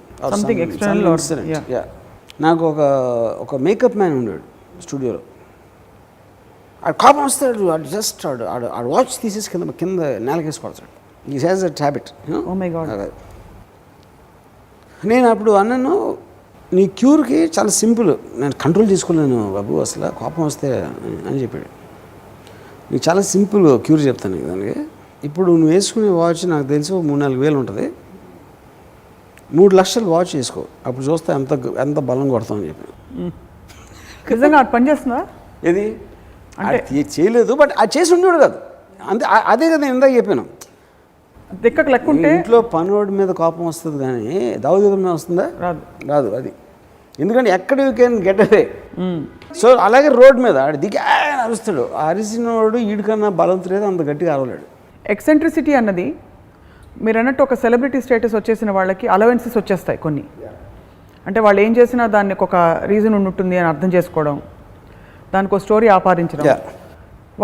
external. నాకు ఒక మేకప్ మ్యాన్ ఉన్నాడు స్టూడియోలో. ఆడు కోపం వస్తాడు, ఆడు జస్ట్ ఆడు వాచ్ తీసేసి కింద నేలకేసి కొడతాడు. ఈ హ్యాస్ దట్ హ్యాబిట్. నేను అప్పుడు అన్నాను, నీ క్యూర్కి చాలా సింపుల్, నేను కంట్రోల్ చేసుకోలేను బాబు అసలు కోపం వస్తే అని చెప్పాడు. నీకు చాలా సింపుల్ క్యూర్ చెప్తాను దానికి. ఇప్పుడు నువ్వు వేసుకునే వాచ్ నాకు తెలిసి 3-4 వేలు ఉంటుంది, 3 లక్షలు వాచ్ వేసుకో, అప్పుడు చూస్తే ఎంత బలం కొడతామని చెప్పి. నిజంగా అది పనిచేస్తుందా? ఏది అంటే చేయలేదు, బట్ అది చేసి ఉండేవాడు కాదు. అంతే, అదే కదా నేను ఇందాక చెప్పాను. దిక్కకు లెక్క ఉంటే ఇంట్లో పనివాడి మీద కోపం వస్తుంది కానీ దావుదం మీద వస్తుందా? రాదు. అది ఎందుకంటే ఎక్కడ you can get away. So అలాగే రోడ్ మీద ఆడు దిగి అరుస్తాడు. అరిసినవాడు వీడికన్నా బలవంతులేదు, అంత గట్టిగా అరవలేడు. ఎక్సెంట్రిసిటీ అన్నది మీరు అన్నట్టు ఒక సెలబ్రిటీ స్టేటస్ వచ్చేసిన వాళ్ళకి అలవెన్సెస్ వచ్చేస్తాయి కొన్ని. అంటే వాళ్ళు ఏం చేసినా దానికి ఒక రీజన్ ఉంటుంది అని అర్థం చేసుకోవడం, దానికి ఒక స్టోరీ ఆపాదించడం,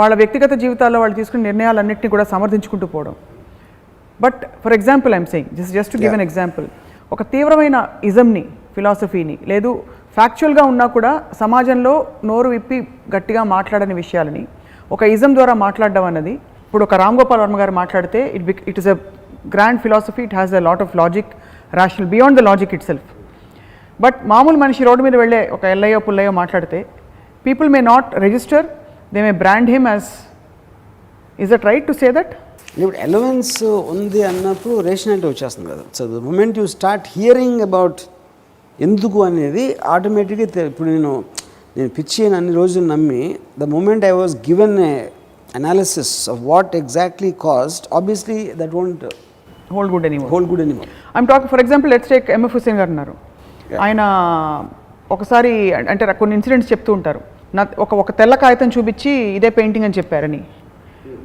వాళ్ళ వ్యక్తిగత జీవితాల్లో వాళ్ళు తీసుకునే నిర్ణయాలన్నింటినీ కూడా సమర్థించుకుంటూ పోవడం. But for example I'm saying, just to give an example, ఒక తీవ్రమైన ఇజంని, ఫిలాసఫీని, లేదు ఫ్యాక్చువల్గా ఉన్నా కూడా సమాజంలో నోరు విప్పి గట్టిగా మాట్లాడని విషయాలని ఒక ఇజం ద్వారా మాట్లాడడం అన్నది, ఇప్పుడు ఒక రామ్ గోపాల్ వర్మ గారు మాట్లాడితే it is a grand philosophy, it has a lot of logic, rational, beyond the logic itself. But మామూలు మనిషి రోడ్డు మీద వెళ్ళే ఒక ఎల్లయ్యో పుల్లయ్యో మాట్లాడితే people may not register, they may brand him as, is that right to say that? ఇప్పుడు ఎలవెన్స్ ఉంది అన్నప్పుడు రేషనాలిటీ వచ్చేస్తుంది కదా. So the moment you start hearing about ఎందుకు అనేది ఆటోమేటిక్గా ఇప్పుడు నేను పిచ్చి అని అన్ని రోజులు నమ్మి, the moment I was given a analysis of what exactly caused, obviously that won't hold good anymore. Hold good anymore. I'm talking for example let's take MF Hussain గారు ఉన్నారు. ఆయన ఒకసారి అంటే కొన్ని ఇన్సిడెంట్స్ చెప్తూ ఉంటారు. ఒక తెల్ల కాగితం చూపించి ఇదే పెయింటింగ్ అని చెప్పారని,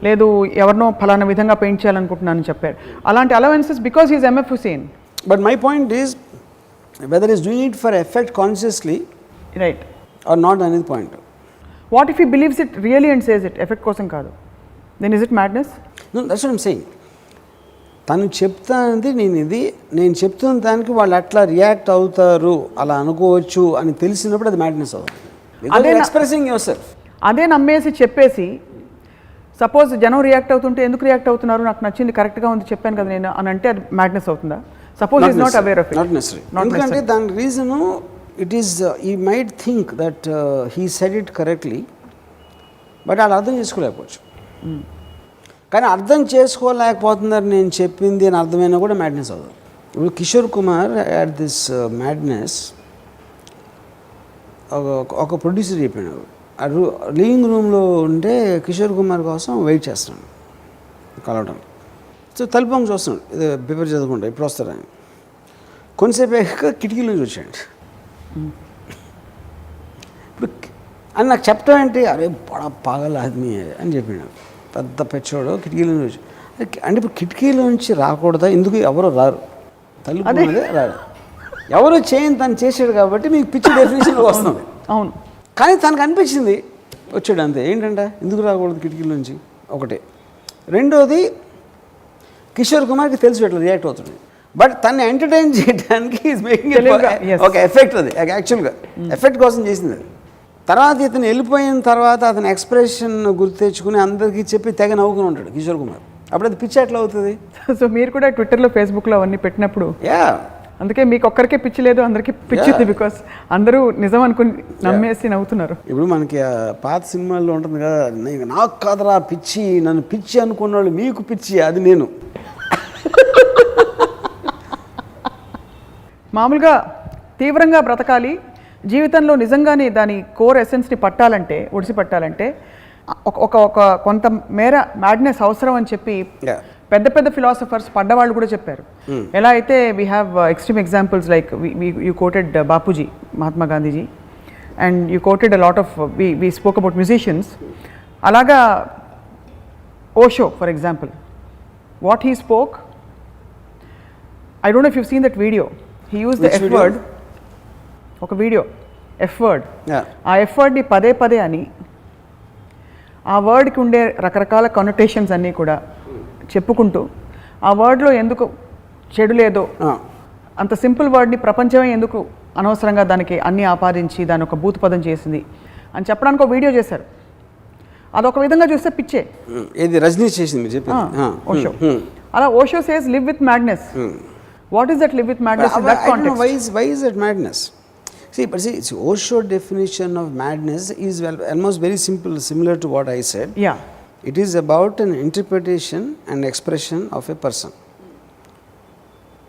లేదు ఎవరినో ఫలానా విధంగా పెయింట్ చేయాలనుకుంటున్నానని చెప్పారు. అలాంటి allowances because he's M F Husain. But my point is whether is doing it for effect consciously right or not అనేది point. What if he believes it really and says it effect కోసం కాదు, then is it madness? No, that's what I'm saying. తను చెప్తానది నేను చెప్తున్న దానికి వాళ్ళు అట్లా రియాక్ట్ అవుతారు, అలా అనుకోవచ్చు అని తెలిసినప్పుడు అది మ్యాడ్నెస్ అవుతుంది. అదే ఎక్స్ప్రెసింగ్ యువర్ సెల్ఫ్. అదే నమ్మేసి చెప్పేసి సపోజ్ జనం రియాక్ట్ అవుతుంటే ఎందుకు రియాక్ట్ అవుతున్నారు, నాకు నచ్చింది కరెక్ట్గా ఉంది చెప్పాను కదా నేను అని అంటే అది మ్యాడ్నెస్ అవుతుందా? Suppose is not aware of it. Not necessary. ఎందుకంటే దాని reason it is he might think that he said it correctly, but వాళ్ళు అర్థం చేసుకోలేకపోవచ్చు. కానీ అర్థం చేసుకోలేకపోతున్నారు నేను చెప్పింది అని అర్థమైనా కూడా మ్యాడ్నెస్ అవుతుంది. ఇప్పుడు Kishore Kumar at this madness, ఒక ప్రొడ్యూసర్ చెప్పాడు, లివింగ్ రూమ్లో ఉంటే కిషోర్ కుమార్ కోసం వెయిట్ చేస్తున్నాడు కలవడం. సో తలుపు చూస్తున్నాడు, ఇది పేపర్ చదువుకుంటా ఇప్పుడు వస్తారని. కొంతసేపు కిటికీల నుంచి వచ్చాడు. ఇప్పుడు అని నాకు చెప్పడం ఏంటి, అరే బడా పాగల ఆద్మీ అని చెప్పాడు. పెద్ద పెచ్చోడు కిటికీల నుంచి వచ్చి, అంటే ఇప్పుడు కిటికీల నుంచి రాకూడదా, ఎందుకు ఎవరో రారు, తలుపు రాడు, ఎవరో చేయని తను చేసాడు కాబట్టి మీకు పిచ్చి డెఫినేషన్ వస్తుంది. అవును, కానీ తనకు అనిపించింది వచ్చాడు అంతే. ఏంటంటే ఎందుకు రాకూడదు కిటికీల నుంచి ఒకటే. రెండోది కిషోర్ కుమార్కి తెలుసు ఎట్లా రియాక్ట్ అవుతుంది, బట్ తను ఎంటర్టైన్ చేయడానికి ఈజ్ మేకింగ్ ఒక ఎఫెక్ట్. అది యాక్చువల్గా ఎఫెక్ట్ కోసం చేసింది అది. తర్వాత ఇతను వెళ్ళిపోయిన తర్వాత అతని ఎక్స్ప్రెషన్ గుర్తు తెచ్చుకుని అందరికీ చెప్పి తెగ నవ్వుకుని ఉంటాడు కిషోర్ కుమార్. అప్పుడు అది పిచ్చి ఎట్లా అవుతుంది? సో మీరు కూడా ట్విట్టర్లో ఫేస్బుక్లో అవన్నీ పెట్టినప్పుడు అందుకే మీకు ఒక్కరికే పిచ్చి లేదు, అందరికీ పిచ్చింది. బికాస్ అందరూ నిజం అనుకుని నమ్మేసి నవ్వుతున్నారు. ఇప్పుడు మనకి పాత సినిమాల్లో ఉంటుంది కదా, నాకు కాదరా పిచ్చి, నన్ను పిచ్చి అనుకున్న వాళ్ళు మీకు పిచ్చి, అది నేను. మామూలుగా తీవ్రంగా బ్రతకాలి, జీవితంలో నిజంగానే దాని కోర్ ఎసెన్స్ని పట్టాలంటే, ఒడిసి పట్టాలంటే ఒక కొంత మేర మ్యాడ్నెస్ అవసరం అని చెప్పి పెద్ద పెద్ద ఫిలాసఫర్స్ పడ్డవాళ్ళు కూడా చెప్పారు. ఎలా అయితే we have extreme examples like you quoted Bapuji, Mahatma Gandhiji, and you quoted a lot of we spoke about musicians. అలాగా Osho for example, what he spoke, I don't know if you seen that video, he use the F word. ఒక video F word, ఆ F వర్డ్ని పదే పదే అని, ఆ వర్డ్కి ఉండే రకరకాల కనొటేషన్స్ అన్నీ కూడా చెప్పుకుంటూ, ఆ వర్డ్లో ఎందుకు చెడు లేదో, అంత సింపుల్ వర్డ్ని ప్రపంచమే ఎందుకు అనవసరంగా దానికి అన్నీ ఆపాదించి దాని ఒక భూత పదం చేసింది అని చెప్పడానికి ఒక వీడియో చేశారు. అదొక విధంగా చూస్తే పిచ్చే. ఇది రజనీ చేసింది ఓషో. అలా Osho says live with madness. What is that live with madness in that context? Why is that madness? See, Osho definition of madness is almost very simple, similar to what I said. Yeah. It is about an interpretation and expression of a person.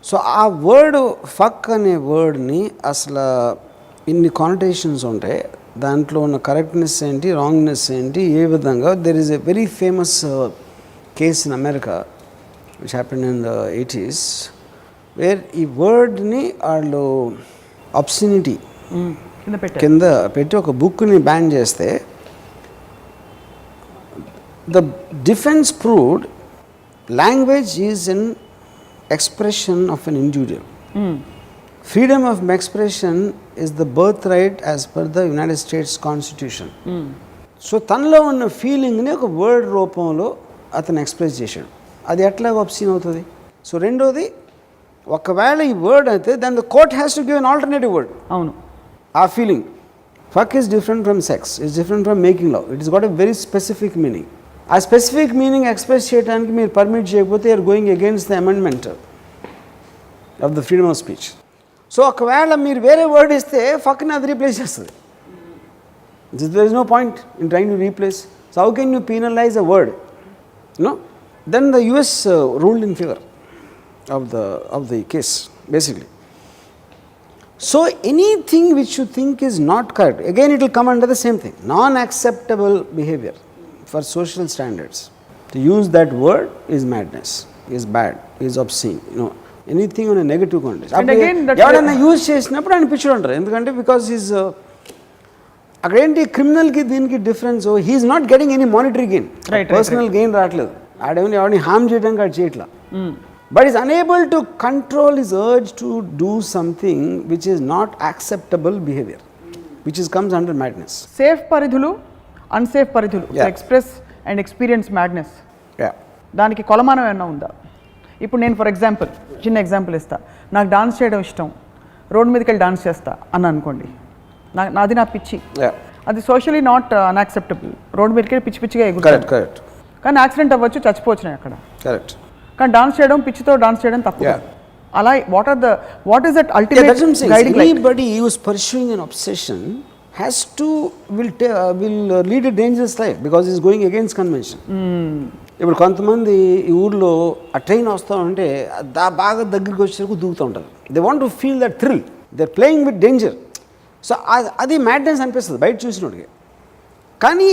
So ఆ word fuck అనే వర్డ్ని అసలు ఇన్ని కానటేషన్స్ ఉంటాయి, దాంట్లో ఉన్న correctness ఏంటి, రాంగ్నెస్ ఏంటి, ఏ విధంగా. There is a very famous case in America which happened in the 80s where ఈ వర్డ్ని వాళ్ళు అబ్సినిటీ కింద పెట్టి ఒక బుక్ని బ్యాన్ చేస్తే the defense proved language is an expression of an individual. Freedom of expression is the birthright as per the United States Constitution. So తనలో ఉన్న ఫీలింగ్ని ఒక వర్డ్ రూపంలో అతను ఎక్స్ప్రెస్ చేశాడు. అది ఎట్లా అబ్సీన్ అవుతుంది? సో రెండోది, ఒకవేళ ఈ వర్డ్ అయితే దాని the court has to give an alternative word. అవును, ఆ feeling fuck is different from sex, is different from making love, it is got a very specific meaning. ఆ స్పెసిఫిక్ మీనింగ్ ఎక్స్ప్రెస్ చేయడానికి మీరు పర్మిట్ చేయకపోతే you're going against the amendment of the freedom of speech. So ఒకవేళ మీరు వేరే word ఇస్తే ఫక్ని అది రీప్లేస్ చేస్తుంది. There is no point in trying to replace. So how can you penalise a word? No. Then the US ruled in favor of the case basically. So anything which you think is not correct, again it will come under the same thing, non-acceptable behavior for social standards. To use that word is madness. Is bad, is obscene, anything అనే negative context. And again, that's ఎవరైనా use చేసినప్పుడు ఆయన పిచ్చోడు అంటారు. ఎందుకంటే because is అక్కడ ఏంటి క్రిమినల్కి దీనికి difference, he is not getting any monetary gain, personal gain రావట్లేదు. ఆడేమని ఎవరిని హార్మ్ చేయడానికి ఆడు చేయట్లా. But is unable to control his urge to do something which is not acceptable behaviour, which is comes under madness. Safe పరిధులు, unsafe పరిధులు, express and experience madness, దానికి కొలమానం ఏమైనా ఉందా? ఇప్పుడు నేను ఫర్ ఎగ్జాంపుల్ చిన్న ఎగ్జాంపుల్ ఇస్తా. నాకు డాన్స్ చేయడం ఇష్టం, రోడ్ మీదకి వెళ్ళి డాన్స్ చేస్తా అని అనుకోండి, నాది నా పిచ్చి, అది సోషలీ నాట్ అన్యాక్సెప్టబుల్. రోడ్ మీదకి వెళ్ళి పిచ్చి పిచ్చిగా ఎగురుతాను, కరెక్ట్. కానీ యాక్సిడెంట్ అవ్వచ్చు, చచ్చిపోవచ్చు నేను అక్కడ. కరెక్ట్. కానీ డాన్స్ చేయడం, పిచ్చితో డాన్స్ చేయడం తప్పు. అలా what is that ultimate guiding light? Anybody who is pursuing an obsession has to will lead a dangerous life because he is going against convention. ఇప్పుడు కొంతమంది ఈ ఊర్లో ఆ ట్రైన్ వస్తూ ఉంటే బాగా దగ్గరికి వచ్చేసరికి దూకుతూ ఉంటారు. They want to feel that thrill, they are playing with danger. So అది మ్యాడ్నెస్ అనిపిస్తుంది బయట చూసినోడికి. కానీ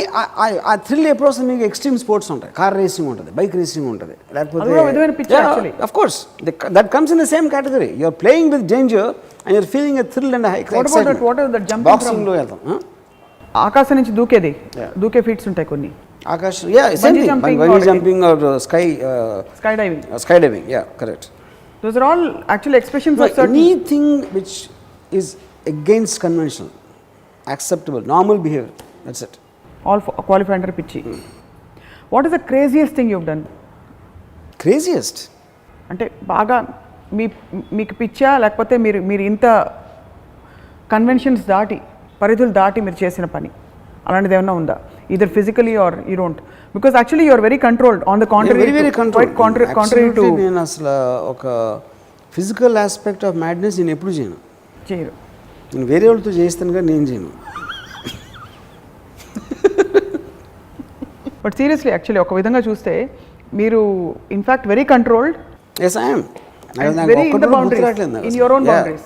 ఆ థ్రిల్ ఎప్పుడు వస్తుంది? మీకు ఎక్స్ట్రీమ్ స్పోర్ట్స్ ఉంటాయి, కార్ రేసింగ్ ఉంటుంది, బైక్ రేసింగ్ ఉంటుంది, లేకపోతే of course that comes in the same category. You are playing with danger and you're feeling a thrill and boxing లో వెళ్తాం. ఆకాశం నుంచి దూకే ఫీట్స్ ఉంటాయి కొన్ని. ఆకాశం, bungee jumping or skydiving, yeah, correct. Those are all actually expressions of certain anything which is against conventional, acceptable, normal behavior, that's it. All qualify under pichi. What is the craziest thing you've done? Craziest? అంటే బాగా మీకు పిచ్చా, లేకపోతే మీరు ఇంత conventions దాటి, పరిధులు దాటి మీరు చేసిన పని అలాంటిది ఏమైనా ఉందా? either physically or you don't, because actually you are very controlled, on the contrary, very controlled, quite contrary to నేను అసలు ఒక ఫిజికల్ ఆస్పెక్ట్ ఆఫ్ మ్యాడ్నెస్ నేను ఎప్పుడు చేయను. నేను వేరే వాళ్ళతో చేస్తాను కానీ నేను చేయను. బట్ సీరియస్లీ యాక్చువల్లీ ఒక విధంగా చూస్తే మీరు in fact very controlled. yes I am. Very in the boundaries, in your own boundaries.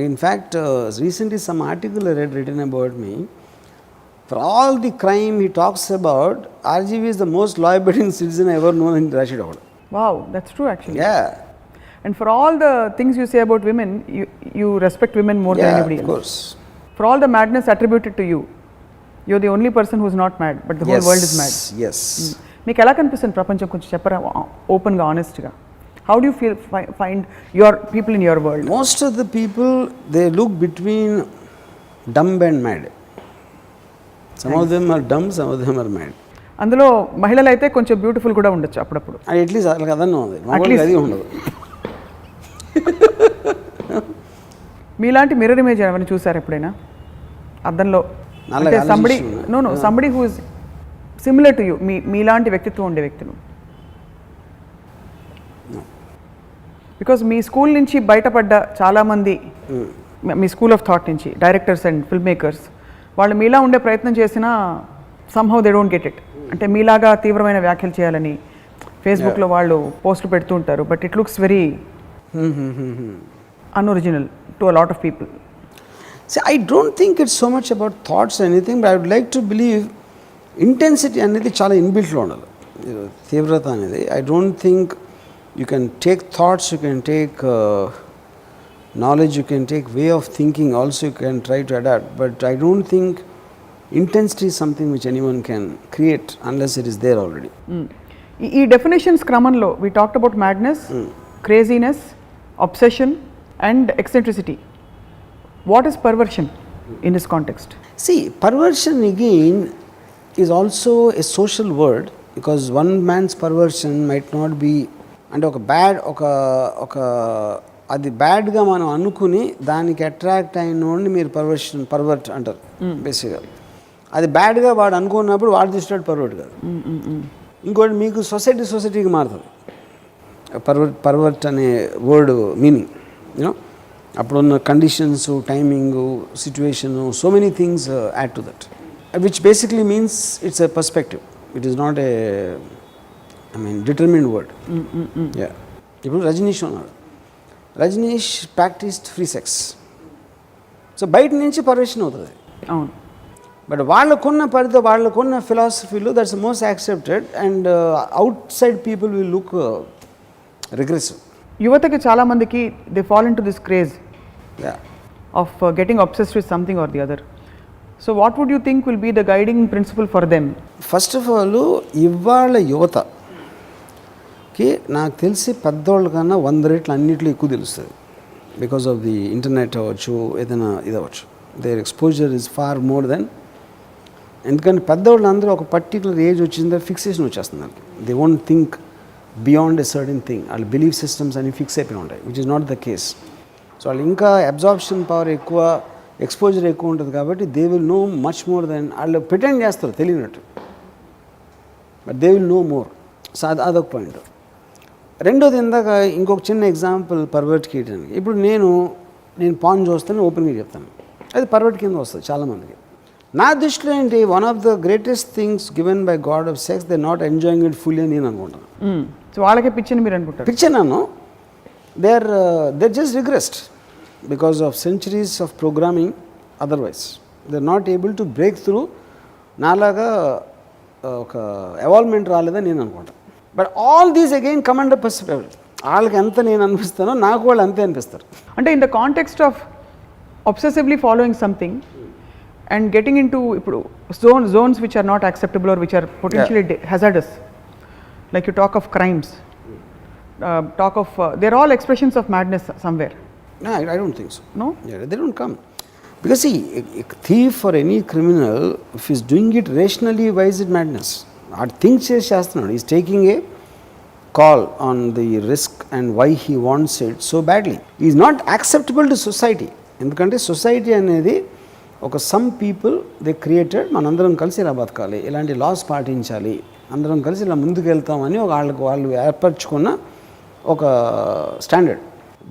In fact, recently some article I read written about me. For all the crime he talks about, RGV is the most law-abiding citizen I ever known in Rashid Awad. Wow, that's true actually. Yeah. And for all the things you say about women, you respect women more than anybody else. Of course. For all the madness attributed to you, you're the only person who's not mad, but the whole world is mad. Yes. మీకు ఎలా కనిపిస్తుంది ప్రపంచం? కొంచెం చెప్పరా ఓపెన్గా, ఆనెస్ట్గా. How do you find your people in your world? Most of the people, they look between dumb and mad. Some of them are dumb, some of them are mad. అందులో మహిళలు అయితే కొంచెం బ్యూటిఫుల్ కూడా ఉండొచ్చు అప్పుడప్పుడు. అట్లీస్ట్ వాళ్ళకి అదన్నా ఉంది, మగవాళ్ళకి అది ఉండదు. మీలాంటి మిర్రర్ ఇమేజ్ ఏమైనా చూసారు ఎప్పుడైనా అద్దంలో? అంటే somebody who is similar to you, మీలాంటి వ్యక్తిత్వం ఉండే వ్యక్తులు. బికాజ్ మీ స్కూల్ నుంచి బయటపడ్డ చాలామంది, మీ స్కూల్ ఆఫ్ థాట్ నుంచి డైరెక్టర్స్ అండ్ ఫిల్మ్ మేకర్స్, వాళ్ళు మీలా ఉండే ప్రయత్నం చేసినా somehow they don't get it. అంటే మీలాగా తీవ్రమైన వ్యాఖ్యలు చేయాలని ఫేస్బుక్లో వాళ్ళు పోస్టులు పెడుతూ ఉంటారు, but it looks very unoriginal to a lot of people. See, I don't think it's so much about thoughts or anything, but I would like to believe intensity అనేది చాలా ఇన్బిల్ట్లో ఉండాలి, తీవ్రత అనేది. I don't think you can take thoughts, you can take knowledge, you can take way of thinking also, you can try to adapt, but I don't think intensity is something which anyone can create unless it is there already. ఈ definitions క్రమంలో we talked about madness, craziness, obsession and eccentricity. What is perversion in this context? See, perversion again is also a social word, because one man's perversion might not be, అంటే ఒక bad ఒక అది బ్యాడ్గా మనం అనుకుని దానికి attract అయినోడిని మీరు pervert అంటారు బేసిక్గా. అది బ్యాడ్గా వాడు అనుకున్నప్పుడు వాడు తీసుకున్నాడు పర్వర్ట్ కాదు. ఇంకోటి మీకు సొసైటీకి మారుతుంది పర్వర్ట్ అనే వర్డ్ మీనింగ్. యూనో అప్పుడున్న conditions, timing, situation, so many things add to that, which basically means it's a perspective. It is not a determined word. ఇప్పుడు రజనీష్ ఉన్నాడు, Rajneesh practised free sex, so బయట నుంచి పర్వర్షన్ అవుతుంది. అవును. బట్ వాళ్ళకున్న పరిధి, వాళ్ళకున్న ఫిలాసఫీలో that's most accepted, and outside people will look regressive. యువతకి చాలామందికి they fall into this craze యా of getting obsessed with something or the other. So what would you think will be the guiding principle for them? First of all ఇవాళ యువతకి నాకు తెలిసి పెద్దోళ్ళ కన్నా 100 రెట్లు అన్నింటిలో ఎక్కువ తెలుస్తుంది. బికాస్ ఆఫ్ ది ఇంటర్నెట్ అవ్వచ్చు, ఏదైనా ఇది అవ్వచ్చు, their exposure is far more than. ఎందుకంటే పెద్దవాళ్ళు అందరూ ఒక పర్టికులర్ ఏజ్ వచ్చిందో ఫిక్సేషన్ వచ్చేస్తుంది వాళ్ళకి. They won't think beyond a certain thing. వాళ్ళ బిలీఫ్ సిస్టమ్స్ అన్ని ఫిక్స్ అయిపోయి ఉంటాయి, which is not the case. So వాళ్ళు ఇంకా అబ్జార్ప్షన్ పవర్ ఎక్కువ, ఎక్స్పోజర్ ఎక్కువ ఉంటుంది కాబట్టి they will know much more than. వాళ్ళు ప్రిటెండ్ చేస్తారు తెలియనట్టు, but they will know more. So అదొక పాయింట్. రెండోది, ఇందాక ఇంకొక చిన్న ఎగ్జాంపుల్ పర్వర్ట్కి ఇవ్వడానికి. ఇప్పుడు నేను పాన్ చూస్తాను, ఓపెన్గా చెప్తాను, అది పర్వర్ట్ కింద వస్తుంది చాలామందికి. నా దృష్టిలో ఏంటి, one of the greatest things given by God of sex, they not enjoying it fully అని నేను అనుకుంటాను. సో వాళ్ళకే పిచ్చని మీరు అనుకుంటారు? పిక్చర్ నన్ను they are just regressed because of centuries of programming. Otherwise they are not able to break through. నాలాగా ఒక evolvement రాలేదని నేను అనుకుంటాను. But all these again come under perspective. వాళ్ళకి ఎంత నేను అనిపిస్తానో నాకు వాళ్ళు అంతే అనిపిస్తారు. అంటే in the context of obsessively following something and getting into ఇప్పుడు zones which are not acceptable or which are potentially hazardous, like you talk of crimes, talk of they're all expressions of madness somewhere. No, I don't think so. No? Yeah, they don't come. Because see, a thief or any criminal, if he's doing it rationally, why is it madness? Our things చేస్తున్నాడు. He's taking a call on the risk and why he wants it so badly. He's not acceptable to society. ఎందుకంటే society అనేది ఒక some people they created, మనందరం కలిసి ఇలా బతకాలి, ఇలాంటి loss పాటించాలి, అందరం కలిసి ఇలా ముందుకు వెళ్తామని వాళ్ళు ఏర్పరచుకున్న ఒక స్టాండర్డ్.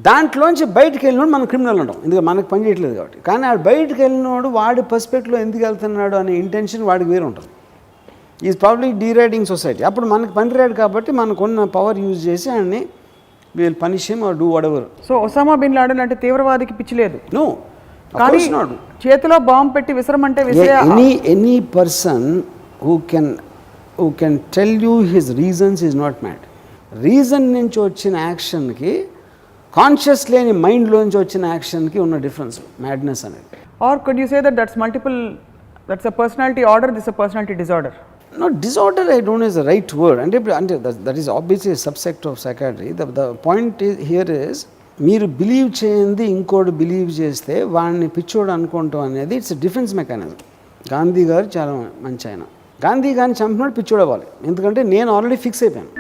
దాంట్లోంచి బయటకు వెళ్ళినోడు మనం క్రిమినల్ ఉంటాం, ఎందుకంటే మనకు పని చేయట్లేదు కాబట్టి. కానీ ఆ బయటకు వెళ్ళినోడు వాడి పర్స్పెక్టివ్లో ఎందుకు వెళ్తున్నాడు అనే ఇంటెన్షన్ వాడికి వేరే ఉంటుంది. Is probably deriding society. అప్పుడు మనకు పనిరాడు కాబట్టి మనకున్న పవర్ యూజ్ చేసి ఆయన్ని will punish him or do whatever. So Osama bin Laden అంటే తీవ్రవాదికి పిచ్చి లేదు. నో, కానీ చేతిలో బాంబు పెట్టి విసరమంటే any person who can tell you his reasons is not mad. Reason నుంచి వచ్చిన యాక్షన్కి, కాన్షియస్ లేని మైండ్లోంచి వచ్చిన యాక్షన్కి ఉన్న డిఫరెన్స్ మ్యాడ్నెస్ అనేది. Or could you say that's multiple, that's a personality order, this a personality disorder? No, disorder I don't know is the right word. And that is obviously a subsect of psychiatry. The point here is, మీరు believe చేయండి ఇంకోటి believe చేస్తే వాడిని పిచ్చోడు అనుకుంటాం అనేది it's defence mechanism. Gandhi గారు చాలా మంచి ఆయన. గాంధీ గారిని చంపినోడు పిచ్చోడు అవ్వాలి, ఎందుకంటే నేను ఆల్రెడీ ఫిక్స్ అయిపోయాను.